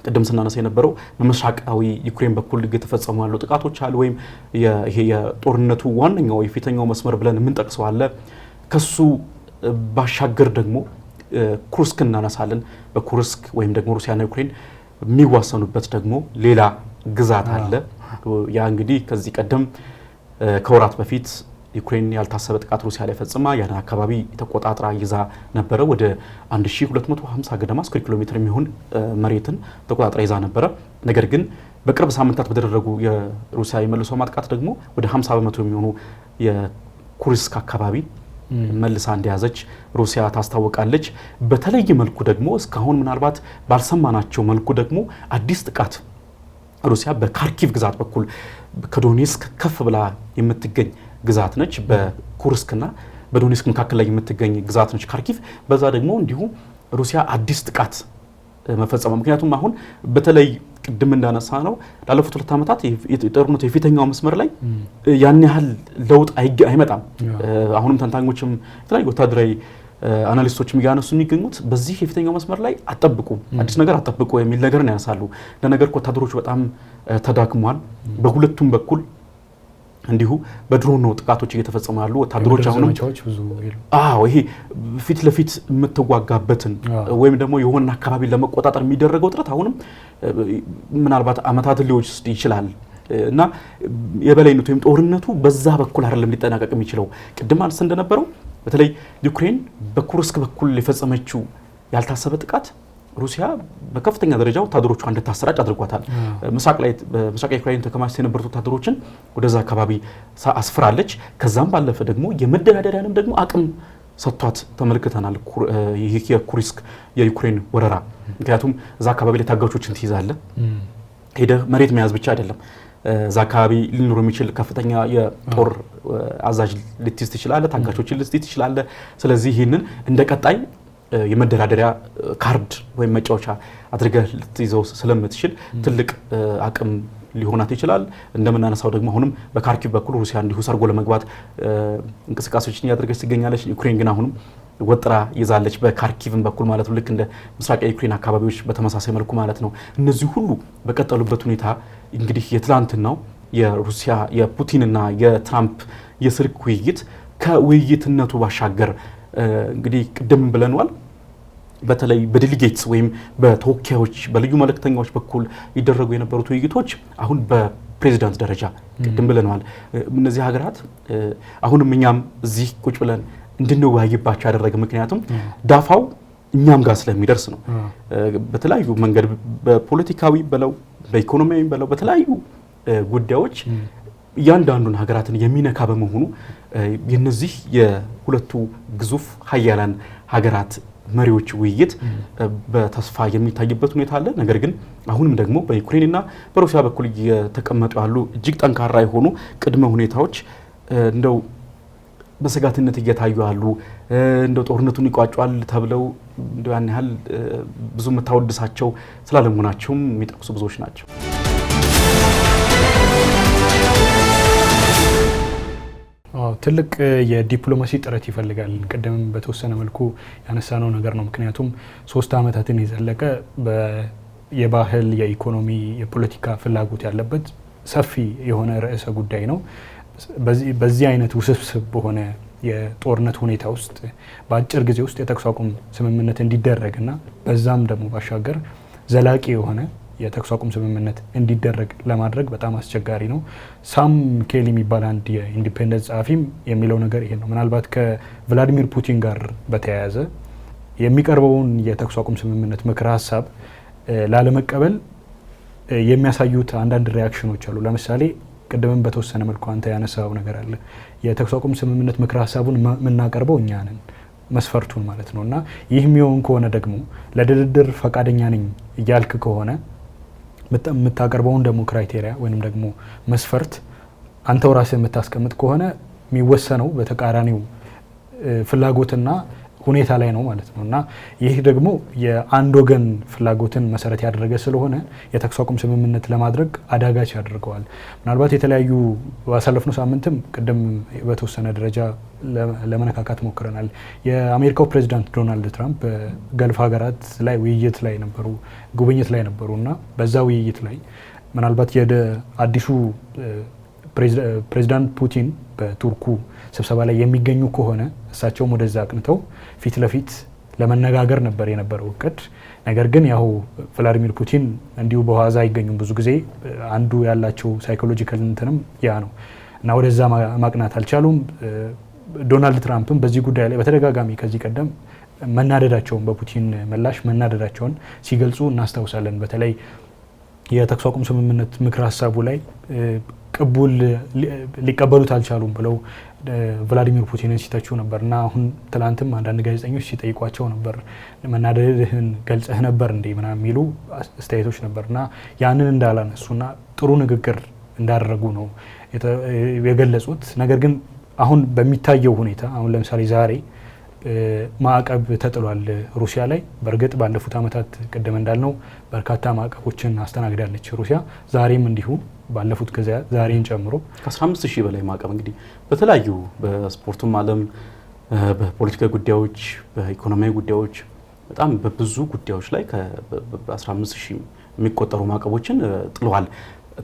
ቅድም ስናነሳ የነበረው በምስራቃዊ ዩክሬን በኩል የተፈጸሙ ያሉ ጥቃቶች አሉ። ወይም ይሄ የጦርነቱ ዋነኛው የፊተኛው መስመር ብለን የምንጠቅሰው አለ። ከሱ ባሻገር ደግሞ ኩርስክ እናነሳለን። በኩርስክ ወይም ደግሞ ሩሲያና ዩክሬን የሚዋሰኑበት ደግሞ ሌላ ግዛት አለ። ያ እንግዲህ ከዚህ ቀደም ከወራት በፊት ዩክሬን ያልታሰበ ጥቃት ሩሲያ ላይ ፈጽማ ያን አካባቢ ተቆጣጥራ ይዛ ነበረ። ወደ 1250 ገደማ ስኩዌር ኪሎ ሜትር የሚሆን መሬትን ተቆጣጥራ ይዛ ነበረ። ነገር ግን በቅርብ ሳምንታት በተደረጉ የሩሲያ የመልሶ ማጥቃት ደግሞ ወደ 50 በመቶ የሚሆኑ የኩርስክ አካባቢ መልሳ እንደያዘች ሩሲያ ታስታውቃለች። በተለየ መልኩ ደግሞ እስካሁን ምናልባት ባልሰማናቸው መልኩ ደግሞ አዲስ ጥቃት ሩሲያ በካርኪቭ ግዛት በኩል ከዶኔስክ ከፍ ብላ የምትገኝ ግዛት ነች። በኩርስክና በዶኔስክ መካከል ላይ የምትገኝ ግዛት ነች ካርኪቭ። በዛ ደግሞ እንዲሁ ሩሲያ አዲስ ጥቃት መፈጸመ። ምክንያቱም አሁን በተለይ ቅድም እንዳነሳ ነው ላለፉት 2 ዓመታት የጦርነቱ የፊተኛው መስመር ላይ ያን ያህል ለውጥ አይመጣም። አሁንም ተንታኞችም የተለያዩ ወታደራዊ አናሊስቶችም ያነሱ የሚገኙት በዚህ የፊተኛው መስመር ላይ አጠብቁ፣ አዲስ ነገር አጠብቁ የሚል ነገር ነው ያነሳሉ። ለነገር ወታደሮቹ በጣም ተዳክሟል። በሁለቱም በኩል እንዲሁ በድሮን ነው ጥቃቶች እየተፈጸሙ ያሉ። ወታደሮች አሁንም ይሄ ፊት ለፊት የምትዋጋበትን ወይም ደግሞ የሆነ አካባቢ ለመቆጣጠር የሚደረገው ጥረት አሁንም ምናልባት አመታት ሊወስድ ይችላል እና የበላይነቱ ወይም ጦርነቱ በዛ በኩል አይደለም ሊጠናቀቅ የሚችለው። ቅድም አንስ እንደነበረው በተለይ ዩክሬን በኩርስክ በኩል የፈጸመችው ያልታሰበ ጥቃት ሩሲያ በከፍተኛ ደረጃ ወታደሮቿ እንድታሰራጭ አድርጓታል። በምስራቅ ዩክሬን ተከማችተው የነበሩ ወታደሮችን ወደዛ አካባቢ አስፍራለች። ከዛም ባለፈ ደግሞ የመደራደሪያንም ደግሞ አቅም ሰጥቷት ተመልክተናል። ይህ የኩርስክ የዩክሬን ወረራ ምክንያቱም እዛ አካባቢ ላይ ታጋቾችን ትይዛለ። ሄደ መሬት መያዝ ብቻ አይደለም፣ እዛ አካባቢ ሊኖር የሚችል ከፍተኛ የጦር አዛዥ ልትይዝ ትችላለህ፣ ታጋቾችን ልትይዝ ትችላለህ። ስለዚህ ይህንን እንደ ቀጣይ የመደራደሪያ ካርድ ወይም መጫወቻ አድርገህ ልትይዘው ስለምትችል ትልቅ አቅም ሊሆናት ይችላል። እንደምናነሳው ደግሞ አሁንም በካርኪቭ በኩል ሩሲያ እንዲሁ ሰርጎ ለመግባት እንቅስቃሴዎችን እያደረገች ትገኛለች። ዩክሬን ግን አሁንም ወጥራ ይዛለች በካርኪቭን በኩል ማለት ነው። ልክ እንደ ምስራቅ የዩክሬን አካባቢዎች በተመሳሳይ መልኩ ማለት ነው። እነዚህ ሁሉ በቀጠሉበት ሁኔታ እንግዲህ የትላንትናው የሩሲያ የፑቲንና የትራምፕ የስልክ ውይይት ከውይይትነቱ ባሻገር እንግዲህ ቅድም ብለናል በተለይ በዴሊጌትስ ወይም በተወካዮች በልዩ መልእክተኛዎች በኩል ይደረጉ የነበሩት ውይይቶች አሁን በፕሬዚዳንት ደረጃ ቅድም ብለናል። እነዚህ ሀገራት አሁንም እኛም እዚህ ቁጭ ብለን እንድንወያይባቸው ያደረገ ምክንያቱም ዳፋው እኛም ጋር ስለሚደርስ ነው። በተለያዩ መንገድ በፖለቲካዊ በለው በኢኮኖሚያዊ በለው በተለያዩ ጉዳዮች እያንዳንዱን ሀገራትን የሚነካ በመሆኑ የነዚህ የሁለቱ ግዙፍ ሀያላን ሀገራት መሪዎች ውይይት በተስፋ የሚታይበት ሁኔታ አለ። ነገር ግን አሁንም ደግሞ በዩክሬንና በሩሲያ በኩል የተቀመጡ ያሉ እጅግ ጠንካራ የሆኑ ቅድመ ሁኔታዎች እንደው በስጋትነት እየታዩ ያሉ እንደው ጦርነቱን ይቋጫል ተብለው እንደው ያን ያህል ብዙ መታወድሳቸው ስላለመሆናቸውም የሚጠቅሱ ብዙዎች ናቸው። ትልቅ የዲፕሎማሲ ጥረት ይፈልጋል። ቅድምም በተወሰነ መልኩ ያነሳነው ነገር ነው። ምክንያቱም 3 ዓመታትን የዘለቀ የባህል፣ የኢኮኖሚ፣ የፖለቲካ ፍላጎት ያለበት ሰፊ የሆነ ርዕሰ ጉዳይ ነው። በዚህ አይነት ውስብስብ በሆነ የጦርነት ሁኔታ ውስጥ በአጭር ጊዜ ውስጥ የተኩስ አቁም ስምምነት እንዲደረግና በዛም ደግሞ ባሻገር ዘላቂ የሆነ የተኩስ አቁም ስምምነት እንዲደረግ ለማድረግ በጣም አስቸጋሪ ነው። ሳም ኬሊ የሚባል አንድ የኢንዲፔንደንስ ጸሐፊም የሚለው ነገር ይሄ ነው። ምናልባት ከቭላዲሚር ፑቲን ጋር በተያያዘ የሚቀርበውን የተኩስ አቁም ስምምነት ምክረ ሀሳብ ላለመቀበል የሚያሳዩት አንዳንድ ሪያክሽኖች አሉ። ለምሳሌ ቅድምም በተወሰነ መልኩ አንተ ያነሳው ነገር አለ። የተኩስ አቁም ስምምነት ምክረ ሀሳቡን የምናቀርበው እኛ ነን፣ መስፈርቱን ማለት ነው። እና ይህ የሚሆን ከሆነ ደግሞ ለድርድር ፈቃደኛ ነኝ እያልክ ከሆነ የምታቀርበውን ደግሞ ክራይቴሪያ ወይም ደግሞ መስፈርት አንተው ራስህ የምታስቀምጥ ከሆነ የሚወሰነው በተቃራኒው ፍላጎትና ሁኔታ ላይ ነው ማለት ነው። እና ይህ ደግሞ የአንድ ወገን ፍላጎትን መሰረት ያደረገ ስለሆነ የተኩስ አቁም ስምምነት ለማድረግ አዳጋች ያደርገዋል። ምናልባት የተለያዩ ባሳለፍነው ሳምንትም ቅድም በተወሰነ ደረጃ ለመነካካት ሞክረናል። የአሜሪካው ፕሬዚዳንት ዶናልድ ትራምፕ በገልፍ ሀገራት ላይ ውይይት ላይ ነበሩ፣ ጉብኝት ላይ ነበሩ እና በዛ ውይይት ላይ ምናልባት አዲሱ ፕሬዚዳንት ፑቲን በቱርኩ ስብሰባ ላይ የሚገኙ ከሆነ እሳቸውም ወደዛ አቅንተው ፊት ለፊት ለመነጋገር ነበር የነበረው እቅድ። ነገር ግን ያው ቭላዲሚር ፑቲን እንዲሁ በዋዛ አይገኙም። ብዙ ጊዜ አንዱ ያላቸው ሳይኮሎጂካል እንትንም ያ ነው እና ወደዛ ማቅናት አልቻሉም። ዶናልድ ትራምፕም በዚህ ጉዳይ ላይ በተደጋጋሚ ከዚህ ቀደም መናደዳቸውን በፑቲን ምላሽ መናደዳቸውን ሲገልጹ እናስታውሳለን። በተለይ የተኩስ አቁም ስምምነት ምክር ሀሳቡ ላይ ቅቡል ሊቀበሉት አልቻሉም ብለው ቭላዲሚር ፑቲንን ሲተቹ ነበር እና አሁን ትላንትም አንዳንድ ጋዜጠኞች ሲጠይቋቸው ነበር መናደድህን ገልጸህ ነበር እንዴ ምናምን የሚሉ አስተያየቶች ነበር እና ያንን እንዳላነሱና ጥሩ ንግግር እንዳደረጉ ነው የገለጹት። ነገር ግን አሁን በሚታየው ሁኔታ አሁን ለምሳሌ ዛሬ ማዕቀብ ተጥሏል ሩሲያ ላይ። በእርግጥ ባለፉት ዓመታት ቀደም እንዳልነው በርካታ ማዕቀቦችን አስተናግዳለች ሩሲያ። ዛሬም እንዲሁ ባለፉት ጊዜያት ዛሬን ጨምሮ ከ15000 በላይ ማዕቀብ እንግዲህ በተለያዩ በስፖርቱም ዓለም በፖለቲካዊ ጉዳዮች በኢኮኖሚያዊ ጉዳዮች በጣም በብዙ ጉዳዮች ላይ በ15000 የሚቆጠሩ ማዕቀቦችን ጥለዋል።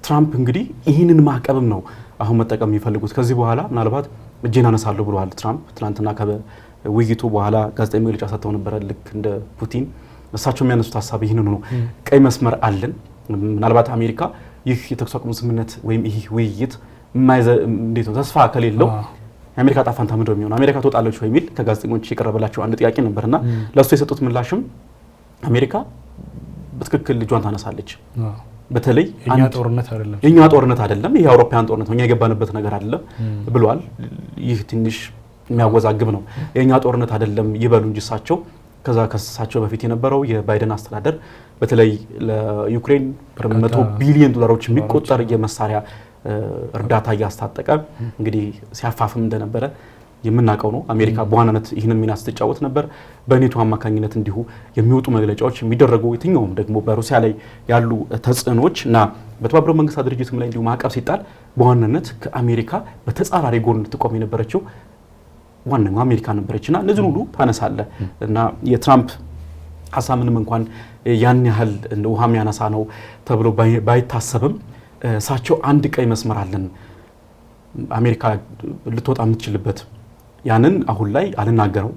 ትራምፕ እንግዲህ ይህንን ማዕቀብም ነው አሁን መጠቀም የሚፈልጉት። ከዚህ በኋላ ምናልባት እጄን አነሳለሁ ብለዋል ትራምፕ። ትናንትና ውይይቱ በኋላ ጋዜጣዊ መግለጫ ሰጥተው ነበረ። ልክ እንደ ፑቲን እሳቸው የሚያነሱት ሀሳብ ይህንን ነው። ቀይ መስመር አለን። ምናልባት አሜሪካ ይህ የተኩስ አቁም ስምምነት ወይም ይህ ውይይት እንዴት ነው ተስፋ ከሌለው የአሜሪካ ዕጣ ፈንታ ምንድን ነው የሚሆነው? አሜሪካ ትወጣለች ወይ የሚል ከጋዜጠኞች የቀረበላቸው አንድ ጥያቄ ነበርና ለእሱ የሰጡት ምላሽም አሜሪካ በትክክል ልጇን ታነሳለች። በተለይ የኛ ጦርነት አይደለም፣ ይሄ የአውሮፓውያን ጦርነት ነው፣ እኛ የገባንበት ነገር አይደለም ብለዋል። ይህ ትንሽ የሚያወዛግብ ነው። የኛ ጦርነት አይደለም ይበሉ እንጂ እሳቸው ከሳቸው በፊት የነበረው የባይደን አስተዳደር በተለይ ለዩክሬን $100 ቢሊዮን የሚቆጠር የመሳሪያ እርዳታ እያስታጠቀ እንግዲህ ሲያፋፍም እንደነበረ የምናውቀው ነው። አሜሪካ በዋናነት ይህንን ሚና ስትጫወት ነበር። በኔቶ አማካኝነት እንዲሁ የሚወጡ መግለጫዎች የሚደረጉ የትኛውም ደግሞ በሩሲያ ላይ ያሉ ተጽዕኖች እና በተባበሩት መንግስታት ድርጅትም ላይ እንዲሁ ማዕቀብ ሲጣል በዋናነት ከአሜሪካ በተጻራሪ ጎን ትቆም የነበረችው ዋናው አሜሪካ ነበረችና እነዚህ ሁሉ ታነሳለ እና የትራምፕ ሀሳብ ምንም እንኳን ያን ያህል እንደ ውሃ የሚያነሳ ነው ተብሎ ባይታሰብም እሳቸው አንድ ቀይ መስመር አለን አሜሪካ ልትወጣ የምትችልበት ያንን አሁን ላይ አልናገረው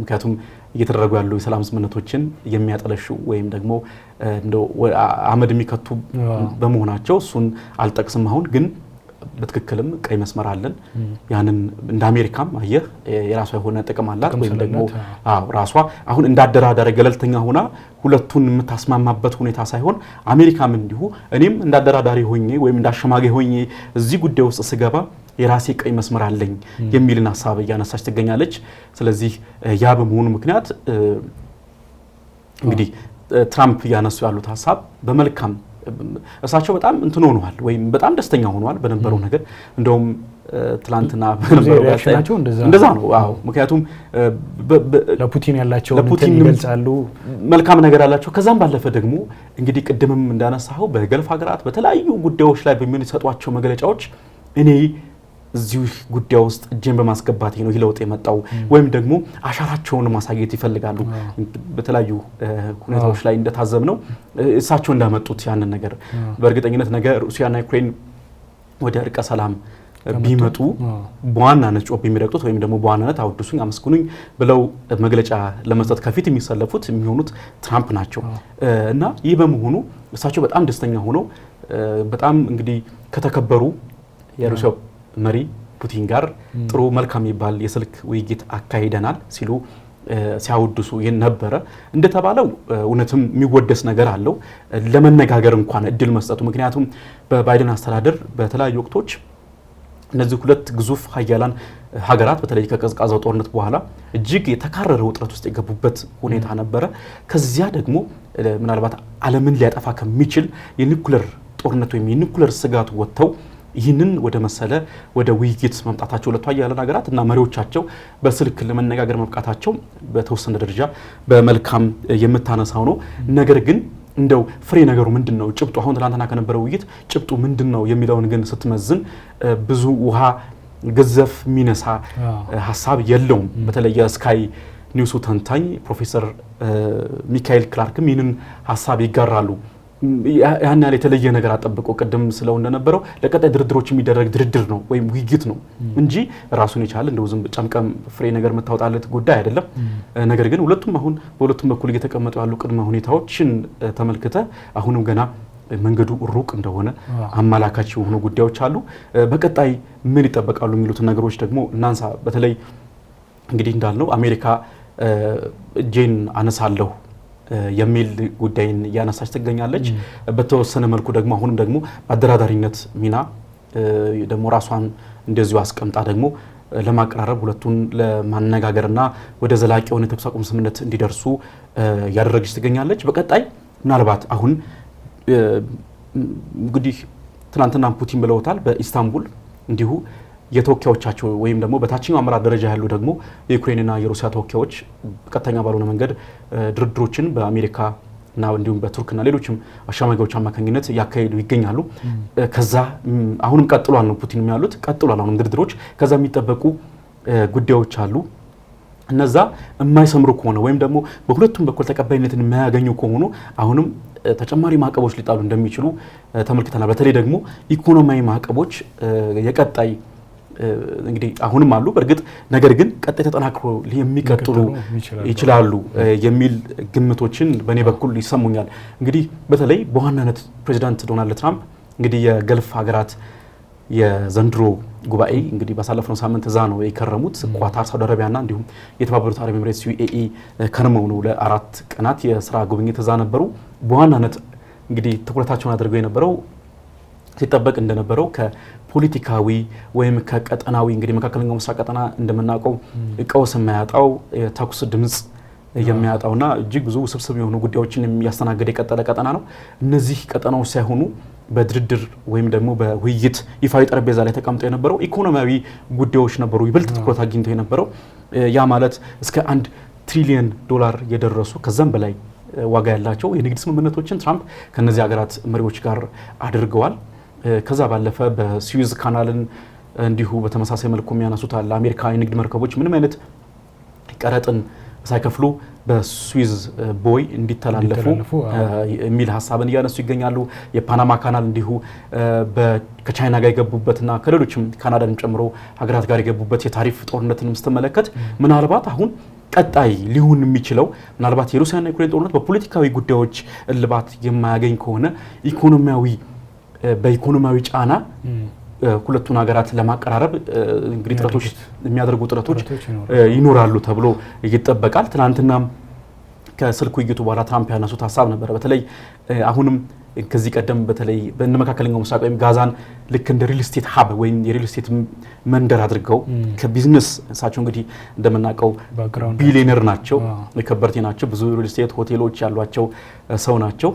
ምክንያቱም እየተደረጉ ያሉ የሰላም ስምምነቶችን የሚያጠለሹ ወይም ደግሞ እንደው አመድ የሚከቱ በመሆናቸው እሱን አልጠቅስም። አሁን ግን በትክክልም ቀይ መስመር አለን። ያንን እንደ አሜሪካም አየህ የራሷ የሆነ ጥቅም አላት ወይም ደግሞ ራሷ አሁን እንዳደራዳሪ ገለልተኛ ሆና ሁለቱን የምታስማማበት ሁኔታ ሳይሆን አሜሪካም እንዲሁ እኔም እንዳደራዳሪ ሆኜ ወይም እንዳሸማጋይ ሆኜ እዚህ ጉዳይ ውስጥ ስገባ የራሴ ቀይ መስመር አለኝ የሚልን ሐሳብ እያነሳች ትገኛለች። ስለዚህ ያ በመሆኑ ምክንያት እንግዲህ ትራምፕ ያነሱ ያሉት ሐሳብ በመልካም እሳቸው በጣም እንትን ሆነዋል ወይም በጣም ደስተኛ ሆነዋል በነበረው ነገር። እንደውም ትላንትና በነበረው ያሽናቸው እንደዛ ነው። አዎ ምክንያቱም ለፑቲን ያላቸው እንትን ይገልጻሉ፣ መልካም ነገር አላቸው። ከዛም ባለፈ ደግሞ እንግዲህ ቅድምም እንዳነሳው በገልፍ ሀገራት በተለያዩ ጉዳዮች ላይ በሚሰጧቸው መግለጫዎች እኔ እዚሁ ጉዳይ ውስጥ እጄን በማስገባት ነው ለውጥ የመጣው ወይም ደግሞ አሻራቸውን ማሳየት ይፈልጋሉ። በተለያዩ ሁኔታዎች ላይ እንደታዘብነው እሳቸው እንዳመጡት ያንን ነገር በእርግጠኝነት ነገር ሩሲያና ዩክሬን ወደ እርቀ ሰላም ቢመጡ በዋናነት ጮብ የሚረግጡት ወይም ደግሞ በዋናነት አውድሱኝ አመስግኑኝ ብለው መግለጫ ለመስጠት ከፊት የሚሰለፉት የሚሆኑት ትራምፕ ናቸው እና ይህ በመሆኑ እሳቸው በጣም ደስተኛ ሆነው በጣም እንግዲህ ከተከበሩ የሩሲያ መሪ ፑቲን ጋር ጥሩ መልካም ይባል የስልክ ውይይት አካሂደናል ሲሉ ሲያወድሱ ነበረ። እንደተባለው እውነትም የሚወደስ ነገር አለው ለመነጋገር እንኳን እድል መስጠቱ። ምክንያቱም በባይደን አስተዳደር በተለያዩ ወቅቶች እነዚህ ሁለት ግዙፍ ሀያላን ሀገራት በተለይ ከቀዝቃዛው ጦርነት በኋላ እጅግ የተካረረ ውጥረት ውስጥ የገቡበት ሁኔታ ነበረ። ከዚያ ደግሞ ምናልባት ዓለምን ሊያጠፋ ከሚችል የኒኩለር ጦርነት ወይም የኒኩለር ስጋት ወጥተው ይህንን ወደ መሰለ ወደ ውይይት መምጣታቸው ሁለቱ ሀያላን ሀገራት እና መሪዎቻቸው በስልክ ለመነጋገር መብቃታቸው በተወሰነ ደረጃ በመልካም የምታነሳው ነው። ነገር ግን እንደው ፍሬ ነገሩ ምንድነው? ጭብጡ አሁን ትላንትና ከነበረው ውይይት ጭብጡ ምንድነው የሚለውን ግን ስትመዝን ብዙ ውሃ ገዘፍ የሚነሳ ሐሳብ የለውም። በተለይ የስካይ ኒውሱ ተንታኝ ፕሮፌሰር ሚካኤል ክላርክም ይህንን ሐሳብ ይጋራሉ። ያን ያለ የተለየ ነገር አጠብቆ ቅድም ስለው እንደነበረው ለቀጣይ ድርድሮች የሚደረግ ድርድር ነው ወይም ውይይት ነው እንጂ ራሱን የቻለ እንደው ዝም ጨምቀም ፍሬ ነገር መታወጣለት ጉዳይ አይደለም። ነገር ግን ሁለቱም አሁን በሁለቱም በኩል እየተቀመጡ ያሉ ቅድመ ሁኔታዎችን ተመልክተ አሁንም ገና መንገዱ ሩቅ እንደሆነ አማላካች የሆኑ ጉዳዮች አሉ። በቀጣይ ምን ይጠበቃሉ የሚሉትን ነገሮች ደግሞ እናንሳ። በተለይ እንግዲህ እንዳልነው አሜሪካ እጄን አነሳለሁ የሚል ጉዳይን ያነሳች ትገኛለች። በተወሰነ መልኩ ደግሞ አሁንም ደግሞ በአደራዳሪነት ሚና ደግሞ ራሷን እንደዚሁ አስቀምጣ ደግሞ ለማቀራረብ ሁለቱን ለማነጋገርና ወደ ዘላቂ የሆነ የተኩስ አቁም ስምምነት እንዲደርሱ ያደረገች ትገኛለች። በቀጣይ ምናልባት አሁን እንግዲህ ትናንትና ፑቲን ብለውታል በኢስታንቡል እንዲሁ የተወካዮቻቸው ወይም ደግሞ በታችኛው አመራር ደረጃ ያሉ ደግሞ የዩክሬንና የሩሲያ ተወካዮች ቀጥተኛ ባልሆነ መንገድ ድርድሮችን በአሜሪካ እና እንዲሁም በቱርክና ሌሎችም አሸማጋዮች አማካኝነት ያካሄዱ ይገኛሉ። ከዛ አሁንም ቀጥሏል ነው ፑቲን የሚያሉት ቀጥሏል አሁንም ድርድሮች። ከዛ የሚጠበቁ ጉዳዮች አሉ። እነዛ የማይሰምሩ ከሆነ ወይም ደግሞ በሁለቱም በኩል ተቀባይነትን የማያገኙ ከሆኑ አሁንም ተጨማሪ ማዕቀቦች ሊጣሉ እንደሚችሉ ተመልክተናል። በተለይ ደግሞ ኢኮኖሚያዊ ማዕቀቦች የቀጣይ እንግዲህ አሁንም አሉ በእርግጥ ነገር ግን ቀጣይ ተጠናክሮ የሚቀጥሉ ይችላሉ የሚል ግምቶችን በእኔ በኩል ይሰሙኛል። እንግዲህ በተለይ በዋናነት ፕሬዚዳንት ዶናልድ ትራምፕ እንግዲህ የገልፍ ሀገራት የዘንድሮ ጉባኤ እንግዲህ ባሳለፈው ሳምንት እዛ ነው የከረሙት። ኳታር፣ ሳውዲ አረቢያና እንዲሁም የተባበሩት አረብ ኤሚሬትስ ዩኤኢ ከርመው ነው ለአራት ቀናት የስራ ጉብኝት እዛ ነበሩ። በዋናነት እንግዲህ ትኩረታቸውን አድርገው የነበረው ሲጠበቅ እንደነበረው ከፖለቲካዊ ወይም ከቀጠናዊ እንግዲህ መካከለኛው ምስራቅ ቀጠና እንደምናውቀው ቀውስ የማያጣው ተኩስ ድምጽ የሚያጣውና እጅግ ብዙ ውስብስብ የሆኑ ጉዳዮችን የሚያስተናግድ የቀጠለ ቀጠና ነው። እነዚህ ቀጠናዎች ሳይሆኑ በድርድር ወይም ደግሞ በውይይት ይፋዊ ጠረጴዛ ላይ ተቀምጠው የነበረው ኢኮኖሚያዊ ጉዳዮች ነበሩ ይበልጥ ትኩረት አግኝተው የነበረው። ያ ማለት እስከ $1 ትሪሊየን የደረሱ ከዛም በላይ ዋጋ ያላቸው የንግድ ስምምነቶችን ትራምፕ ከነዚህ ሀገራት መሪዎች ጋር አድርገዋል። ከዛ ባለፈ በስዊዝ ካናልን እንዲሁ በተመሳሳይ መልኩ የሚያነሱት አለ። አሜሪካ የንግድ መርከቦች ምንም አይነት ቀረጥን ሳይከፍሉ በስዊዝ ቦይ እንዲተላለፉ የሚል ሀሳብን እያነሱ ይገኛሉ። የፓናማ ካናል እንዲሁ ከቻይና ጋር የገቡበትና ከሌሎችም ካናዳን ጨምሮ ሀገራት ጋር የገቡበት የታሪፍ ጦርነትን ስትመለከት ምናልባት አሁን ቀጣይ ሊሆን የሚችለው ምናልባት የሩሲያና ዩክሬን ጦርነት በፖለቲካዊ ጉዳዮች እልባት የማያገኝ ከሆነ በኢኮኖሚያዊ ጫና ሁለቱን ሀገራት ለማቀራረብ እንግዲህ ጥረቶች የሚያደርጉ ጥረቶች ይኖራሉ ተብሎ ይጠበቃል። ትናንትና ከስልክ ውይይቱ በኋላ ትራምፕ ያነሱት ሀሳብ ነበረ። በተለይ አሁንም ከዚህ ቀደም በተለይ በመካከለኛው ምስራቅ ወይም ጋዛን ልክ እንደ ሪል ስቴት ሀብ ወይም የሪል ስቴት መንደር አድርገው ከቢዝነስ እሳቸው እንግዲህ እንደምናውቀው ቢሊዮነር ናቸው፣ ከበርቴ ናቸው፣ ብዙ ሪል ስቴት ሆቴሎች ያሏቸው ሰው ናቸው።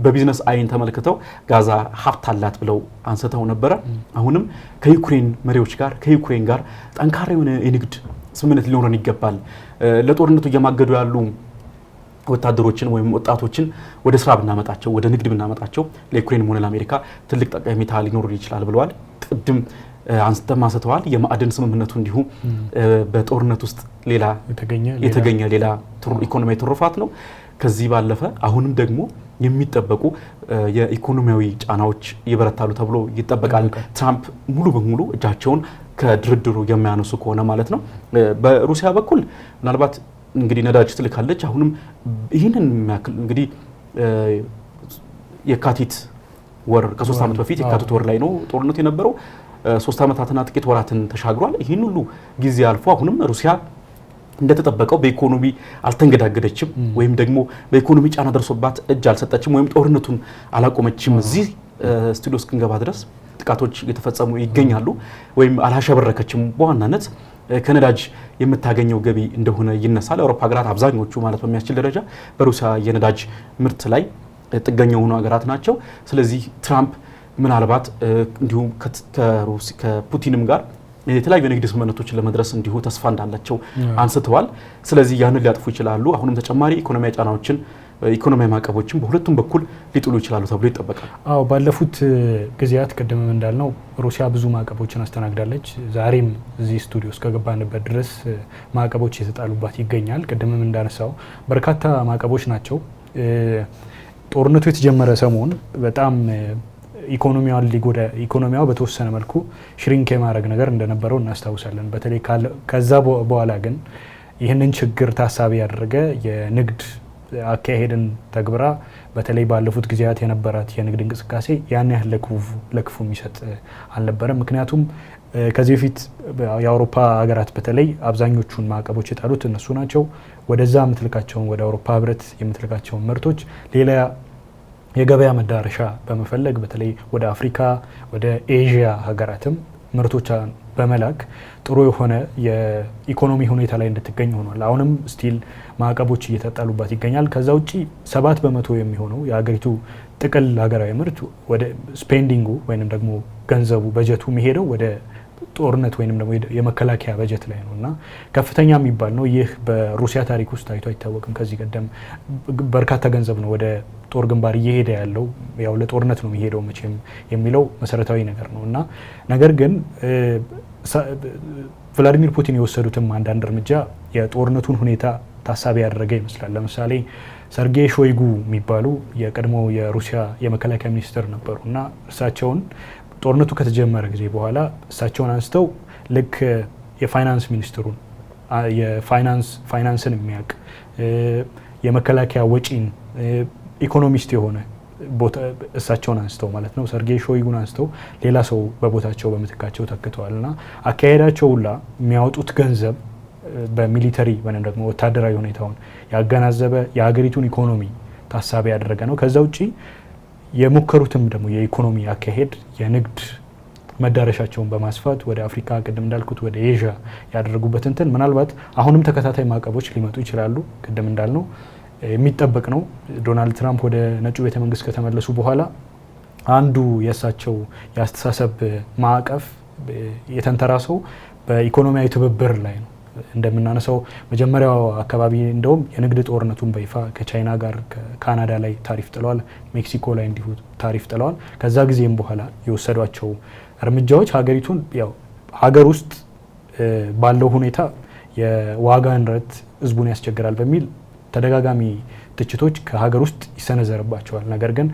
በቢዝነስ አይን ተመልክተው ጋዛ ሀብት አላት ብለው አንስተው ነበረ። አሁንም ከዩክሬን መሪዎች ጋር ከዩክሬን ጋር ጠንካራ የሆነ የንግድ ስምምነት ሊኖረን ይገባል፣ ለጦርነቱ እየማገዱ ያሉ ወታደሮችን ወይም ወጣቶችን ወደ ስራ ብናመጣቸው ወደ ንግድ ብናመጣቸው ለዩክሬን ሆነ ለአሜሪካ ትልቅ ጠቀሜታ ሊኖር ይችላል ብለዋል። ቅድም አንስተዋል። የማዕድን ስምምነቱ እንዲሁ በጦርነት ውስጥ የተገኘ ሌላ ኢኮኖሚያዊ ትሩፋት ነው። ከዚህ ባለፈ አሁንም ደግሞ የሚጠበቁ የኢኮኖሚያዊ ጫናዎች ይበረታሉ ተብሎ ይጠበቃል። ትራምፕ ሙሉ በሙሉ እጃቸውን ከድርድሩ የሚያነሱ ከሆነ ማለት ነው። በሩሲያ በኩል ምናልባት እንግዲህ ነዳጅ ትልካለች። አሁንም ይህንን የሚያክል እንግዲህ የካቲት ወር ከ3 ዓመት በፊት የካቲት ወር ላይ ነው ጦርነቱ የነበረው። 3 ዓመታትና ጥቂት ወራትን ተሻግሯል። ይህን ሁሉ ጊዜ አልፎ አሁንም ሩሲያ እንደተጠበቀው በኢኮኖሚ አልተንገዳገደችም ወይም ደግሞ በኢኮኖሚ ጫና ደርሶባት እጅ አልሰጠችም ወይም ጦርነቱን አላቆመችም። እዚህ ስቱዲዮ እስክንገባ ድረስ ጥቃቶች እየተፈጸሙ ይገኛሉ ወይም አላሸበረከችም። በዋናነት ከነዳጅ የምታገኘው ገቢ እንደሆነ ይነሳል። የአውሮፓ ሀገራት አብዛኞቹ ማለት በሚያስችል ደረጃ በሩሲያ የነዳጅ ምርት ላይ ጥገኛ የሆኑ ሀገራት ናቸው። ስለዚህ ትራምፕ ምናልባት እንዲሁም ከፑቲንም ጋር የተለያዩ የንግድ ስምምነቶችን ለመድረስ እንዲሁ ተስፋ እንዳላቸው አንስተዋል። ስለዚህ ያንን ሊያጥፉ ይችላሉ። አሁንም ተጨማሪ ኢኮኖሚያዊ ጫናዎችን ኢኮኖሚያዊ ማዕቀቦችን በሁለቱም በኩል ሊጥሉ ይችላሉ ተብሎ ይጠበቃል። አዎ ባለፉት ጊዜያት ቀደም እንዳልነው ሩሲያ ብዙ ማዕቀቦችን አስተናግዳለች። ዛሬም እዚህ ስቱዲዮ እስከገባንበት ድረስ ማዕቀቦች የተጣሉባት ይገኛል። ቀደምም እንዳነሳው በርካታ ማዕቀቦች ናቸው። ጦርነቱ የተጀመረ ሰሞን በጣም ኢኮኖሚያው በተወሰነ መልኩ ሽሪንክ የማድረግ ነገር እንደነበረው እናስታውሳለን። በተለይ ከዛ በኋላ ግን ይህንን ችግር ታሳቢ ያደረገ የንግድ አካሄድን ተግብራ በተለይ ባለፉት ጊዜያት የነበራት የንግድ እንቅስቃሴ ያን ያህል ለክፉ የሚሰጥ አልነበረም። ምክንያቱም ከዚህ በፊት የአውሮፓ ሀገራት በተለይ አብዛኞቹን ማዕቀቦች የጣሉት እነሱ ናቸው። ወደዛ የምትልካቸውን ወደ አውሮፓ ህብረት የምትልካቸውን ምርቶች ሌላ የገበያ መዳረሻ በመፈለግ በተለይ ወደ አፍሪካ ወደ ኤዥያ ሀገራትም ምርቶች በመላክ ጥሩ የሆነ የኢኮኖሚ ሁኔታ ላይ እንድትገኝ ሆኗል። አሁንም ስቲል ማዕቀቦች እየተጣሉባት ይገኛል። ከዛ ውጪ 7% የሚሆነው የሀገሪቱ ጥቅል ሀገራዊ ምርት ወደ ስፔንዲንጉ ወይም ደግሞ ገንዘቡ በጀቱ የሚሄደው ወደ ጦርነት ወይም ደግሞ የመከላከያ በጀት ላይ ነው እና ከፍተኛ የሚባል ነው። ይህ በሩሲያ ታሪክ ውስጥ ታይቶ አይታወቅም። ከዚህ ቀደም በርካታ ገንዘብ ነው ወደ ጦር ግንባር እየሄደ ያለው። ያው ለጦርነት ነው የሚሄደው መቼም የሚለው መሰረታዊ ነገር ነው እና ነገር ግን ቭላዲሚር ፑቲን የወሰዱትም አንዳንድ እርምጃ የጦርነቱን ሁኔታ ታሳቢ ያደረገ ይመስላል። ለምሳሌ ሰርጌይ ሾይጉ የሚባሉ የቀድሞ የሩሲያ የመከላከያ ሚኒስትር ነበሩ እና እርሳቸውን ጦርነቱ ከተጀመረ ጊዜ በኋላ እሳቸውን አንስተው ልክ የፋይናንስ ሚኒስትሩን ፋይናንስን የሚያውቅ የመከላከያ ወጪን ኢኮኖሚስት የሆነ እሳቸውን አንስተው ማለት ነው ሰርጌይ ሾይጉን አንስተው ሌላ ሰው በቦታቸው በምትካቸው ተክተዋል እና አካሄዳቸው ሁላ የሚያወጡት ገንዘብ በሚሊተሪ ወይም ደግሞ ወታደራዊ ሁኔታውን ያገናዘበ የሀገሪቱን ኢኮኖሚ ታሳቢ ያደረገ ነው። ከዛ ውጪ የሞከሩትም ደግሞ የኢኮኖሚ አካሄድ የንግድ መዳረሻቸውን በማስፋት ወደ አፍሪካ ቅድም እንዳልኩት ወደ ኤዥያ ያደረጉበት እንትን ምናልባት አሁንም ተከታታይ ማዕቀቦች ሊመጡ ይችላሉ። ቅድም እንዳልነው የሚጠበቅ ነው። ዶናልድ ትራምፕ ወደ ነጩ ቤተ መንግስት ከተመለሱ በኋላ አንዱ የእሳቸው የአስተሳሰብ ማዕቀፍ የተንተራሰው በኢኮኖሚያዊ ትብብር ላይ ነው። እንደምናነሳው መጀመሪያው አካባቢ እንደውም የንግድ ጦርነቱን በይፋ ከቻይና ጋር ከካናዳ ላይ ታሪፍ ጥለዋል፣ ሜክሲኮ ላይ እንዲሁ ታሪፍ ጥለዋል። ከዛ ጊዜም በኋላ የወሰዷቸው እርምጃዎች ሀገሪቱን ያው ሀገር ውስጥ ባለው ሁኔታ የዋጋ ንረት ህዝቡን ያስቸግራል በሚል ተደጋጋሚ ትችቶች ከሀገር ውስጥ ይሰነዘርባቸዋል። ነገር ግን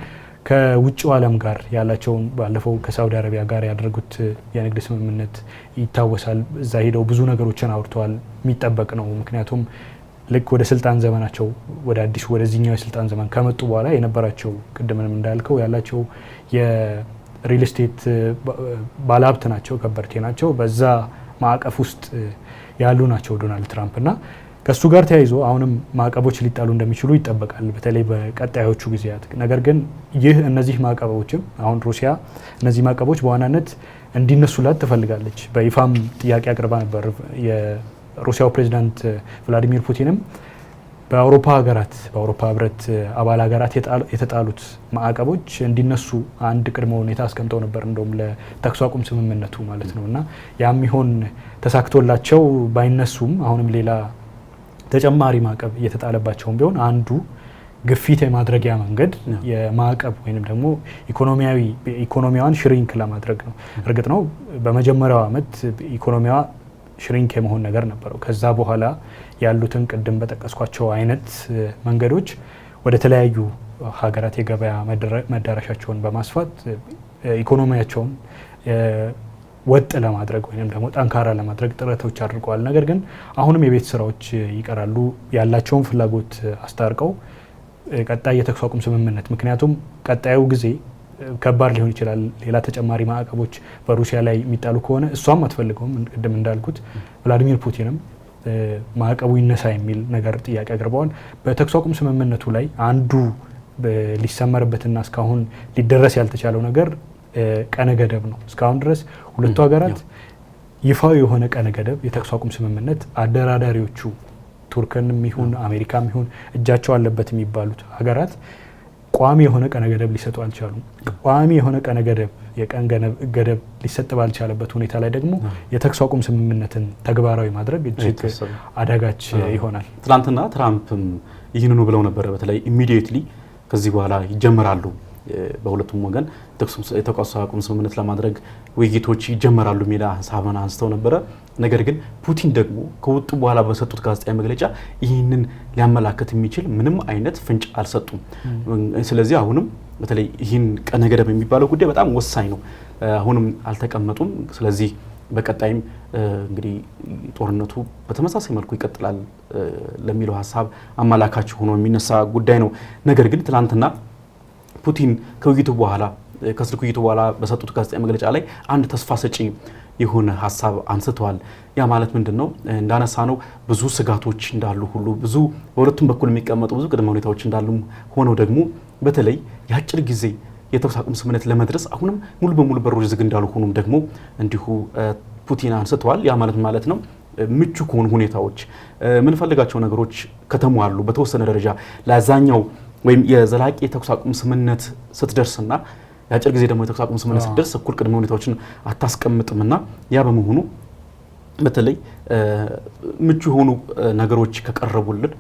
ከውጭው ዓለም ጋር ያላቸውን ባለፈው ከሳውዲ አረቢያ ጋር ያደረጉት የንግድ ስምምነት ይታወሳል። እዛ ሄደው ብዙ ነገሮችን አውርተዋል። የሚጠበቅ ነው። ምክንያቱም ልክ ወደ ስልጣን ዘመናቸው ወደ አዲሱ ወደዚህኛው የስልጣን ዘመን ከመጡ በኋላ የነበራቸው ቅድምንም እንዳልከው ያላቸው የሪል ስቴት ባለሀብት ናቸው፣ ከበርቴ ናቸው። በዛ ማዕቀፍ ውስጥ ያሉ ናቸው ዶናልድ ትራምፕ እና ከሱ ጋር ተያይዞ አሁንም ማዕቀቦች ሊጣሉ እንደሚችሉ ይጠበቃል በተለይ በቀጣዮቹ ጊዜያት። ነገር ግን እነዚህ ማዕቀቦችም አሁን ሩሲያ እነዚህ ማዕቀቦች በዋናነት እንዲነሱላት ትፈልጋለች። በይፋም ጥያቄ አቅርባ ነበር። የሩሲያው ፕሬዚዳንት ቭላዲሚር ፑቲንም በአውሮፓ ህብረት አባል ሀገራት የተጣሉት ማዕቀቦች እንዲነሱ አንድ ቅድመ ሁኔታ አስቀምጠው ነበር፣ እንደውም ለተኩስ አቁም ስምምነቱ ማለት ነው እና ያም ይሆን ተሳክቶላቸው ባይነሱም አሁንም ሌላ ተጨማሪ ማዕቀብ እየተጣለባቸውም ቢሆን አንዱ ግፊት የማድረጊያ መንገድ የማዕቀብ ወይንም ደግሞ ኢኮኖሚዋን ሽሪንክ ለማድረግ ነው። እርግጥ ነው በመጀመሪያው ዓመት ኢኮኖሚዋ ሽሪንክ የመሆን ነገር ነበረው። ከዛ በኋላ ያሉትን ቅድም በጠቀስኳቸው አይነት መንገዶች ወደ ተለያዩ ሀገራት የገበያ መዳረሻቸውን በማስፋት ኢኮኖሚያቸውን ወጥ ለማድረግ ወይም ደግሞ ጠንካራ ለማድረግ ጥረቶች አድርገዋል። ነገር ግን አሁንም የቤት ስራዎች ይቀራሉ። ያላቸውን ፍላጎት አስታርቀው ቀጣይ የተኩስ አቁም ስምምነት፣ ምክንያቱም ቀጣዩ ጊዜ ከባድ ሊሆን ይችላል። ሌላ ተጨማሪ ማዕቀቦች በሩሲያ ላይ የሚጣሉ ከሆነ እሷም አትፈልገውም። ቅድም እንዳልኩት ቭላዲሚር ፑቲንም ማዕቀቡ ይነሳ የሚል ነገር ጥያቄ አቅርበዋል። በተኩስ አቁም ስምምነቱ ላይ አንዱ ሊሰመርበትና እስካሁን ሊደረስ ያልተቻለው ነገር ቀነ ገደብ ነው። እስካሁን ድረስ ሁለቱ ሀገራት ይፋዊ የሆነ ቀነ ገደብ የተኩስ አቁም ስምምነት አደራዳሪዎቹ ቱርክንም ይሁን አሜሪካም ይሁን እጃቸው አለበት የሚባሉት ሀገራት ቋሚ የሆነ ቀነ ገደብ ሊሰጡ አልቻሉም። ቋሚ የሆነ ቀነ ገደብ የቀን ገደብ ሊሰጥ ባልቻለበት ሁኔታ ላይ ደግሞ የተኩስ አቁም ስምምነትን ተግባራዊ ማድረግ እጅግ አዳጋች ይሆናል። ትናንትና ትራምፕም ይህንኑ ብለው ነበረ። በተለይ ኢሚዲየትሊ ከዚህ በኋላ ይጀመራሉ በሁለቱም ወገን የተኩስ አቁም ስምምነት ለማድረግ ውይይቶች ይጀመራሉ የሚል ሀሳብን አንስተው ነበረ። ነገር ግን ፑቲን ደግሞ ከወጡ በኋላ በሰጡት ጋዜጣዊ መግለጫ ይህንን ሊያመላክት የሚችል ምንም አይነት ፍንጭ አልሰጡም። ስለዚህ አሁንም በተለይ ይህን ቀነ ገደብ የሚባለው ጉዳይ በጣም ወሳኝ ነው። አሁንም አልተቀመጡም። ስለዚህ በቀጣይም እንግዲህ ጦርነቱ በተመሳሳይ መልኩ ይቀጥላል ለሚለው ሀሳብ አመላካች ሆኖ የሚነሳ ጉዳይ ነው። ነገር ግን ትናንትና ፑቲን ከስልክ ውይይቱ በኋላ በሰጡት ጋዜጣዊ መግለጫ ላይ አንድ ተስፋ ሰጪ የሆነ ሀሳብ አንስተዋል። ያ ማለት ምንድነው? እንዳነሳ ነው ብዙ ስጋቶች እንዳሉ ሁሉ ብዙ በሁለቱም በኩል የሚቀመጡ ብዙ ቅድመ ሁኔታዎች እንዳሉ ሆነው ደግሞ በተለይ የአጭር ጊዜ የተኩስ አቁም ስምምነት ለመድረስ አሁንም ሙሉ በሙሉ በሮች ዝግ እንዳሉ ሆኖም ደግሞ እንዲሁ ፑቲን አንስተዋል። ያ ማለት ነው ምቹ ከሆኑ ሁኔታዎች የምንፈልጋቸው ነገሮች ከተሟሉ በተወሰነ ደረጃ ለዛኛው ወይም የዘላቂ የተኩስ አቁም ስምምነት ስትደርስና የአጭር ጊዜ ደግሞ የተኩስ አቁም ስምምነት ስትደርስ እኩል ቅድመ ሁኔታዎችን አታስቀምጥምና ያ በመሆኑ በተለይ ምቹ የሆኑ ነገሮች ከቀረቡልን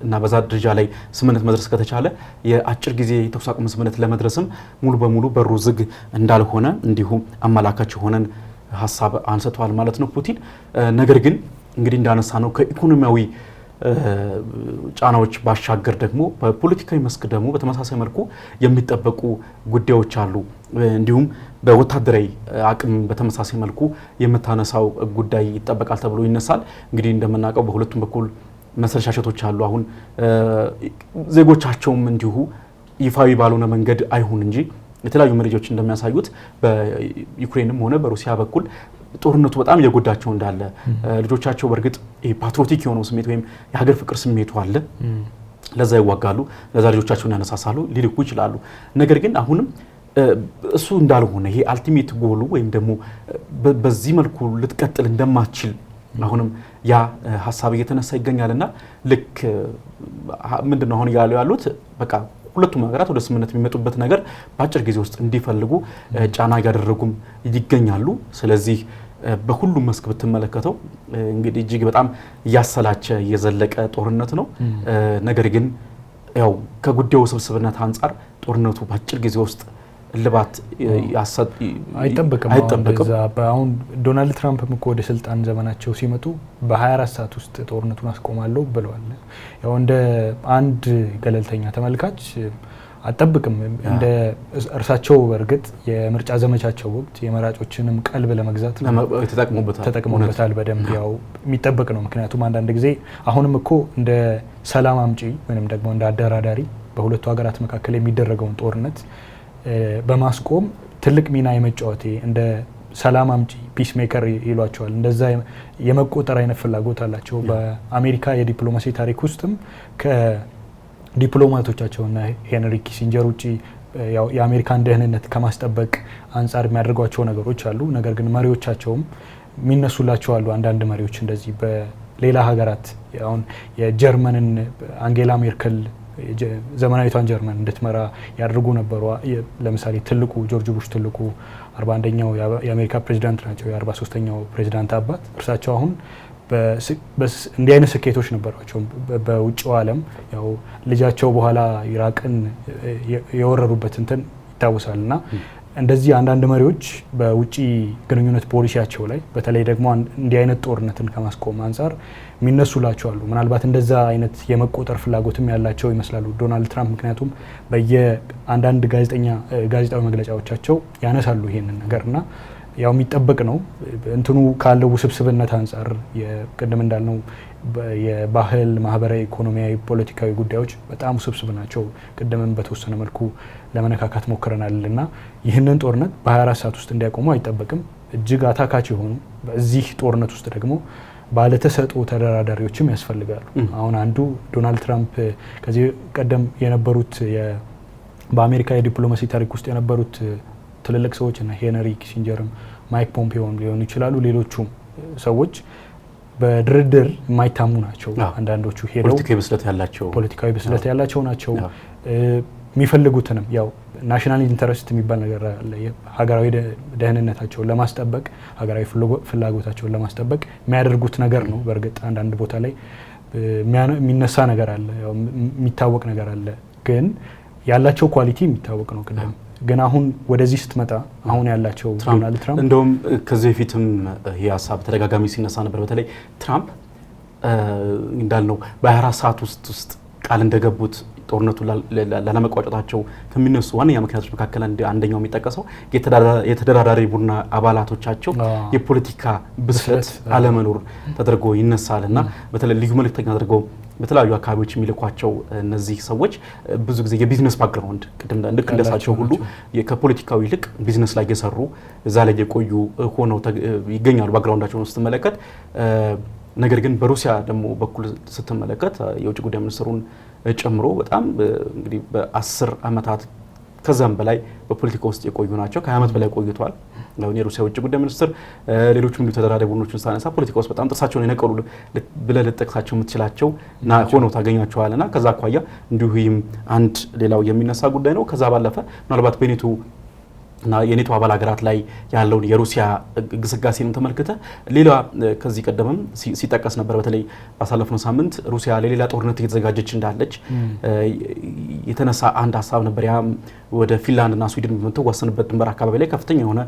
እና በዛ ደረጃ ላይ ስምምነት መድረስ ከተቻለ የአጭር ጊዜ የተኩስ አቁም ስምምነት ለመድረስም ሙሉ በሙሉ በሩ ዝግ እንዳልሆነ እንዲሁ አመላካች ሆነን ሀሳብ አንስተዋል ማለት ነው ፑቲን። ነገር ግን እንግዲህ እንዳነሳ ነው ከኢኮኖሚያዊ ጫናዎች ባሻገር ደግሞ በፖለቲካዊ መስክ ደግሞ በተመሳሳይ መልኩ የሚጠበቁ ጉዳዮች አሉ። እንዲሁም በወታደራዊ አቅም በተመሳሳይ መልኩ የምታነሳው ጉዳይ ይጠበቃል ተብሎ ይነሳል። እንግዲህ እንደምናውቀው በሁለቱም በኩል መሰልሻሸቶች አሉ። አሁን ዜጎቻቸውም እንዲሁ ይፋዊ ባልሆነ መንገድ አይሁን እንጂ የተለያዩ መረጃዎች እንደሚያሳዩት በዩክሬንም ሆነ በሩሲያ በኩል ጦርነቱ በጣም እየጎዳቸው እንዳለ ልጆቻቸው በእርግጥ ፓትሪዮቲክ የሆነው ስሜት ወይም የሀገር ፍቅር ስሜቱ አለ፣ ለዛ ይዋጋሉ፣ ለዛ ልጆቻቸውን ያነሳሳሉ፣ ሊልኩ ይችላሉ። ነገር ግን አሁንም እሱ እንዳልሆነ ይሄ አልቲሜት ጎሉ ወይም ደግሞ በዚህ መልኩ ልትቀጥል እንደማትችል አሁንም ያ ሀሳብ እየተነሳ ይገኛልና ልክ ምንድነው አሁን ያሉት በቃ ሁለቱም ሀገራት ወደ ስምምነት የሚመጡበት ነገር በአጭር ጊዜ ውስጥ እንዲፈልጉ ጫና እያደረጉም ይገኛሉ። ስለዚህ በሁሉም መስክ ብትመለከተው እንግዲህ እጅግ በጣም እያሰላቸ የዘለቀ ጦርነት ነው። ነገር ግን ያው ከጉዳዩ ስብስብነት አንጻር ጦርነቱ በአጭር ጊዜ ውስጥ ልባት አይጠበቅም። አሁን ዶናልድ ትራምፕም እኮ ወደ ስልጣን ዘመናቸው ሲመጡ በ24 ሰዓት ውስጥ ጦርነቱን አስቆማለሁ ብለዋል። ያው እንደ አንድ ገለልተኛ ተመልካች አጠብቅም እንደ እርሳቸው በእርግጥ የምርጫ ዘመቻቸው ወቅት የመራጮችንም ቀልብ ለመግዛት ተጠቅሞበታል በደንብ ያው የሚጠበቅ ነው። ምክንያቱም አንዳንድ ጊዜ አሁንም እኮ እንደ ሰላም አምጪ ወይንም ደግሞ እንደ አደራዳሪ በሁለቱ ሀገራት መካከል የሚደረገውን ጦርነት በማስቆም ትልቅ ሚና የመጫወቴ እንደ ሰላም አምጪ ፒስ ሜከር ይሏቸዋል እንደዛ የመቆጠር አይነት ፍላጎት አላቸው። በአሜሪካ የዲፕሎማሲ ታሪክ ውስጥም ዲፕሎማቶቻቸውና ሄንሪ ኪሲንጀር ውጪ የአሜሪካን ደህንነት ከማስጠበቅ አንጻር የሚያደርጓቸው ነገሮች አሉ። ነገር ግን መሪዎቻቸውም የሚነሱላቸው አሉ። አንዳንድ መሪዎች እንደዚህ በሌላ ሀገራት አሁን የጀርመንን አንጌላ ሜርከል ዘመናዊቷን ጀርመን እንድትመራ ያደርጉ ነበሩ። ለምሳሌ ትልቁ ጆርጅ ቡሽ ትልቁ 41ኛው የአሜሪካ ፕሬዚዳንት ናቸው። የ43ኛው ፕሬዚዳንት አባት እርሳቸው አሁን እንዲህ አይነት ስኬቶች ነበሯቸው በውጭው ዓለም ያው ልጃቸው በኋላ ኢራቅን የወረሩበት እንትን ይታወሳልና እንደዚህ አንዳንድ መሪዎች በውጪ ግንኙነት ፖሊሲያቸው ላይ በተለይ ደግሞ እንዲህ አይነት ጦርነትን ከማስቆም አንጻር የሚነሱላቸው አሉ። ምናልባት እንደዛ አይነት የመቆጠር ፍላጎትም ያላቸው ይመስላሉ ዶናልድ ትራምፕ። ምክንያቱም በየአንዳንድ ጋዜጣዊ መግለጫዎቻቸው ያነሳሉ ይሄንን ነገርና ያው የሚጠበቅ ነው። እንትኑ ካለው ውስብስብነት አንጻር የቅድም እንዳልነው የባህል፣ ማህበራዊ፣ ኢኮኖሚያዊ፣ ፖለቲካዊ ጉዳዮች በጣም ውስብስብ ናቸው። ቅድምም በተወሰነ መልኩ ለመነካካት ሞክረናልና ይህንን ጦርነት በ24 ሰዓት ውስጥ እንዲያቆሙ አይጠበቅም። እጅግ አታካች የሆኑ በዚህ ጦርነት ውስጥ ደግሞ ባለተሰጥኦ ተደራዳሪዎችም ያስፈልጋሉ። አሁን አንዱ ዶናልድ ትራምፕ ከዚህ ቀደም የነበሩት በአሜሪካ የዲፕሎማሲ ታሪክ ውስጥ የነበሩት ትልልቅ ሰዎች እና ሄንሪ ኪሲንጀርም ማይክ ፖምፒዮም ሊሆኑ ይችላሉ። ሌሎቹም ሰዎች በድርድር የማይታሙ ናቸው። አንዳንዶቹ ሄደው ፖለቲካዊ ብስለት ያላቸው ናቸው። የሚፈልጉትንም ያው ናሽናል ኢንተረስት የሚባል ነገር አለ። ሀገራዊ ደህንነታቸውን ለማስጠበቅ ሀገራዊ ፍላጎታቸውን ለማስጠበቅ የሚያደርጉት ነገር ነው። በእርግጥ አንዳንድ ቦታ ላይ የሚነሳ ነገር አለ፣ የሚታወቅ ነገር አለ። ግን ያላቸው ኳሊቲ የሚታወቅ ነው። ቅድም ግን አሁን ወደዚህ ስትመጣ አሁን ያላቸው ዶናልድ ትራምፕ እንደውም ከዚህ በፊትም ይህ ሀሳብ ተደጋጋሚ ሲነሳ ነበር። በተለይ ትራምፕ እንዳልነው በ24 ሰዓት ውስጥ ቃል እንደገቡት ጦርነቱ ላለመቋጨታቸው ከሚነሱ ዋነኛ ምክንያቶች መካከል አንደኛው የሚጠቀሰው የተደራዳሪ ቡድን አባላቶቻቸው የፖለቲካ ብስለት አለመኖር ተደርጎ ይነሳል እና በተለይ ልዩ መልእክተኛ አድርገው በተለያዩ አካባቢዎች የሚልኳቸው እነዚህ ሰዎች ብዙ ጊዜ የቢዝነስ ባክግራውንድ ልክ እንደሳቸው ሁሉ ከፖለቲካው ይልቅ ቢዝነስ ላይ የሰሩ እዛ ላይ የቆዩ ሆነው ይገኛሉ ባክግራውንዳቸውን ስትመለከት። ነገር ግን በሩሲያ ደግሞ በኩል ስትመለከት የውጭ ጉዳይ ሚኒስትሩን ጨምሮ በጣም እንግዲህ በ10 ዓመታት ከዛም በላይ በፖለቲካ ውስጥ የቆዩ ናቸው። ከ20 ዓመት በላይ ቆይቷል። አሁን የሩሲያ ውጭ ጉዳይ ሚኒስትር ሌሎችም ተደራዳሪ ቡድኖችን ሳነሳ ፖለቲካ ውስጥ በጣም ጥርሳቸውን የነቀሉ ብለህ ልጠቅሳቸው የምትችላቸው ሆነው ታገኛቸዋልና ከዛ አኳያ እንዲሁ ይህም አንድ ሌላው የሚነሳ ጉዳይ ነው። ከዛ ባለፈ ምናልባት በኔቶ እና የኔቶ አባል ሀገራት ላይ ያለውን የሩሲያ ግስጋሴንም ተመልክተ ሌላ ከዚህ ቀደምም ሲጠቀስ ነበር። በተለይ ባሳለፍነው ሳምንት ሩሲያ ለሌላ ጦርነት እየተዘጋጀች እንዳለች የተነሳ አንድ ሀሳብ ነበር። ያ ወደ ፊንላንድ እና ስዊድን በምትዋሰንበት ድንበር አካባቢ ላይ ከፍተኛ የሆነ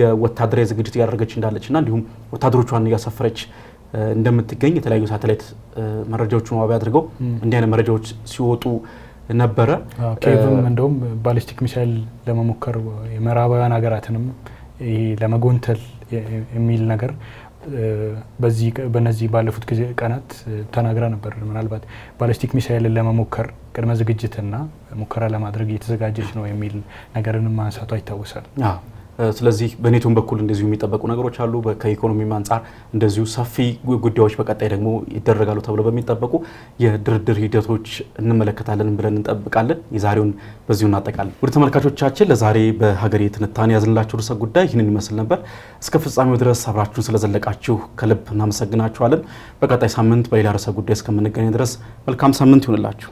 የወታደራዊ ዝግጅት እያደረገች እንዳለችና እንዲሁም ወታደሮቿን እያሰፈረች እንደምትገኝ የተለያዩ ሳተላይት መረጃዎችን ዋቢ አድርገው እንዲህ አይነት መረጃዎች ሲወጡ ነበረ። ኬቭም እንደውም ባሊስቲክ ሚሳይል ለመሞከር የምዕራባውያን ሀገራትንም ለመጎንተል የሚል ነገር በነዚህ ባለፉት ጊዜ ቀናት ተናግራ ነበር። ምናልባት ባሊስቲክ ሚሳይልን ለመሞከር ቅድመ ዝግጅትና ሙከራ ለማድረግ እየተዘጋጀች ነው የሚል ነገርንም ማንሳቷ ይታወሳል። ስለዚህ በኔቶም በኩል እንደዚሁ የሚጠበቁ ነገሮች አሉ። ከኢኮኖሚ አንጻር እንደዚሁ ሰፊ ጉዳዮች በቀጣይ ደግሞ ይደረጋሉ ተብለው በሚጠበቁ የድርድር ሂደቶች እንመለከታለን ብለን እንጠብቃለን። የዛሬውን በዚሁ እናጠቃለን። ወደ ተመልካቾቻችን ለዛሬ በሀገሬ ትንታኔ ያዝንላችሁ ርዕሰ ጉዳይ ይህንን ይመስል ነበር። እስከ ፍጻሜው ድረስ አብራችሁን ስለዘለቃችሁ ከልብ እናመሰግናችኋለን። በቀጣይ ሳምንት በሌላ ርዕሰ ጉዳይ እስከምንገናኝ ድረስ መልካም ሳምንት ይሁንላችሁ።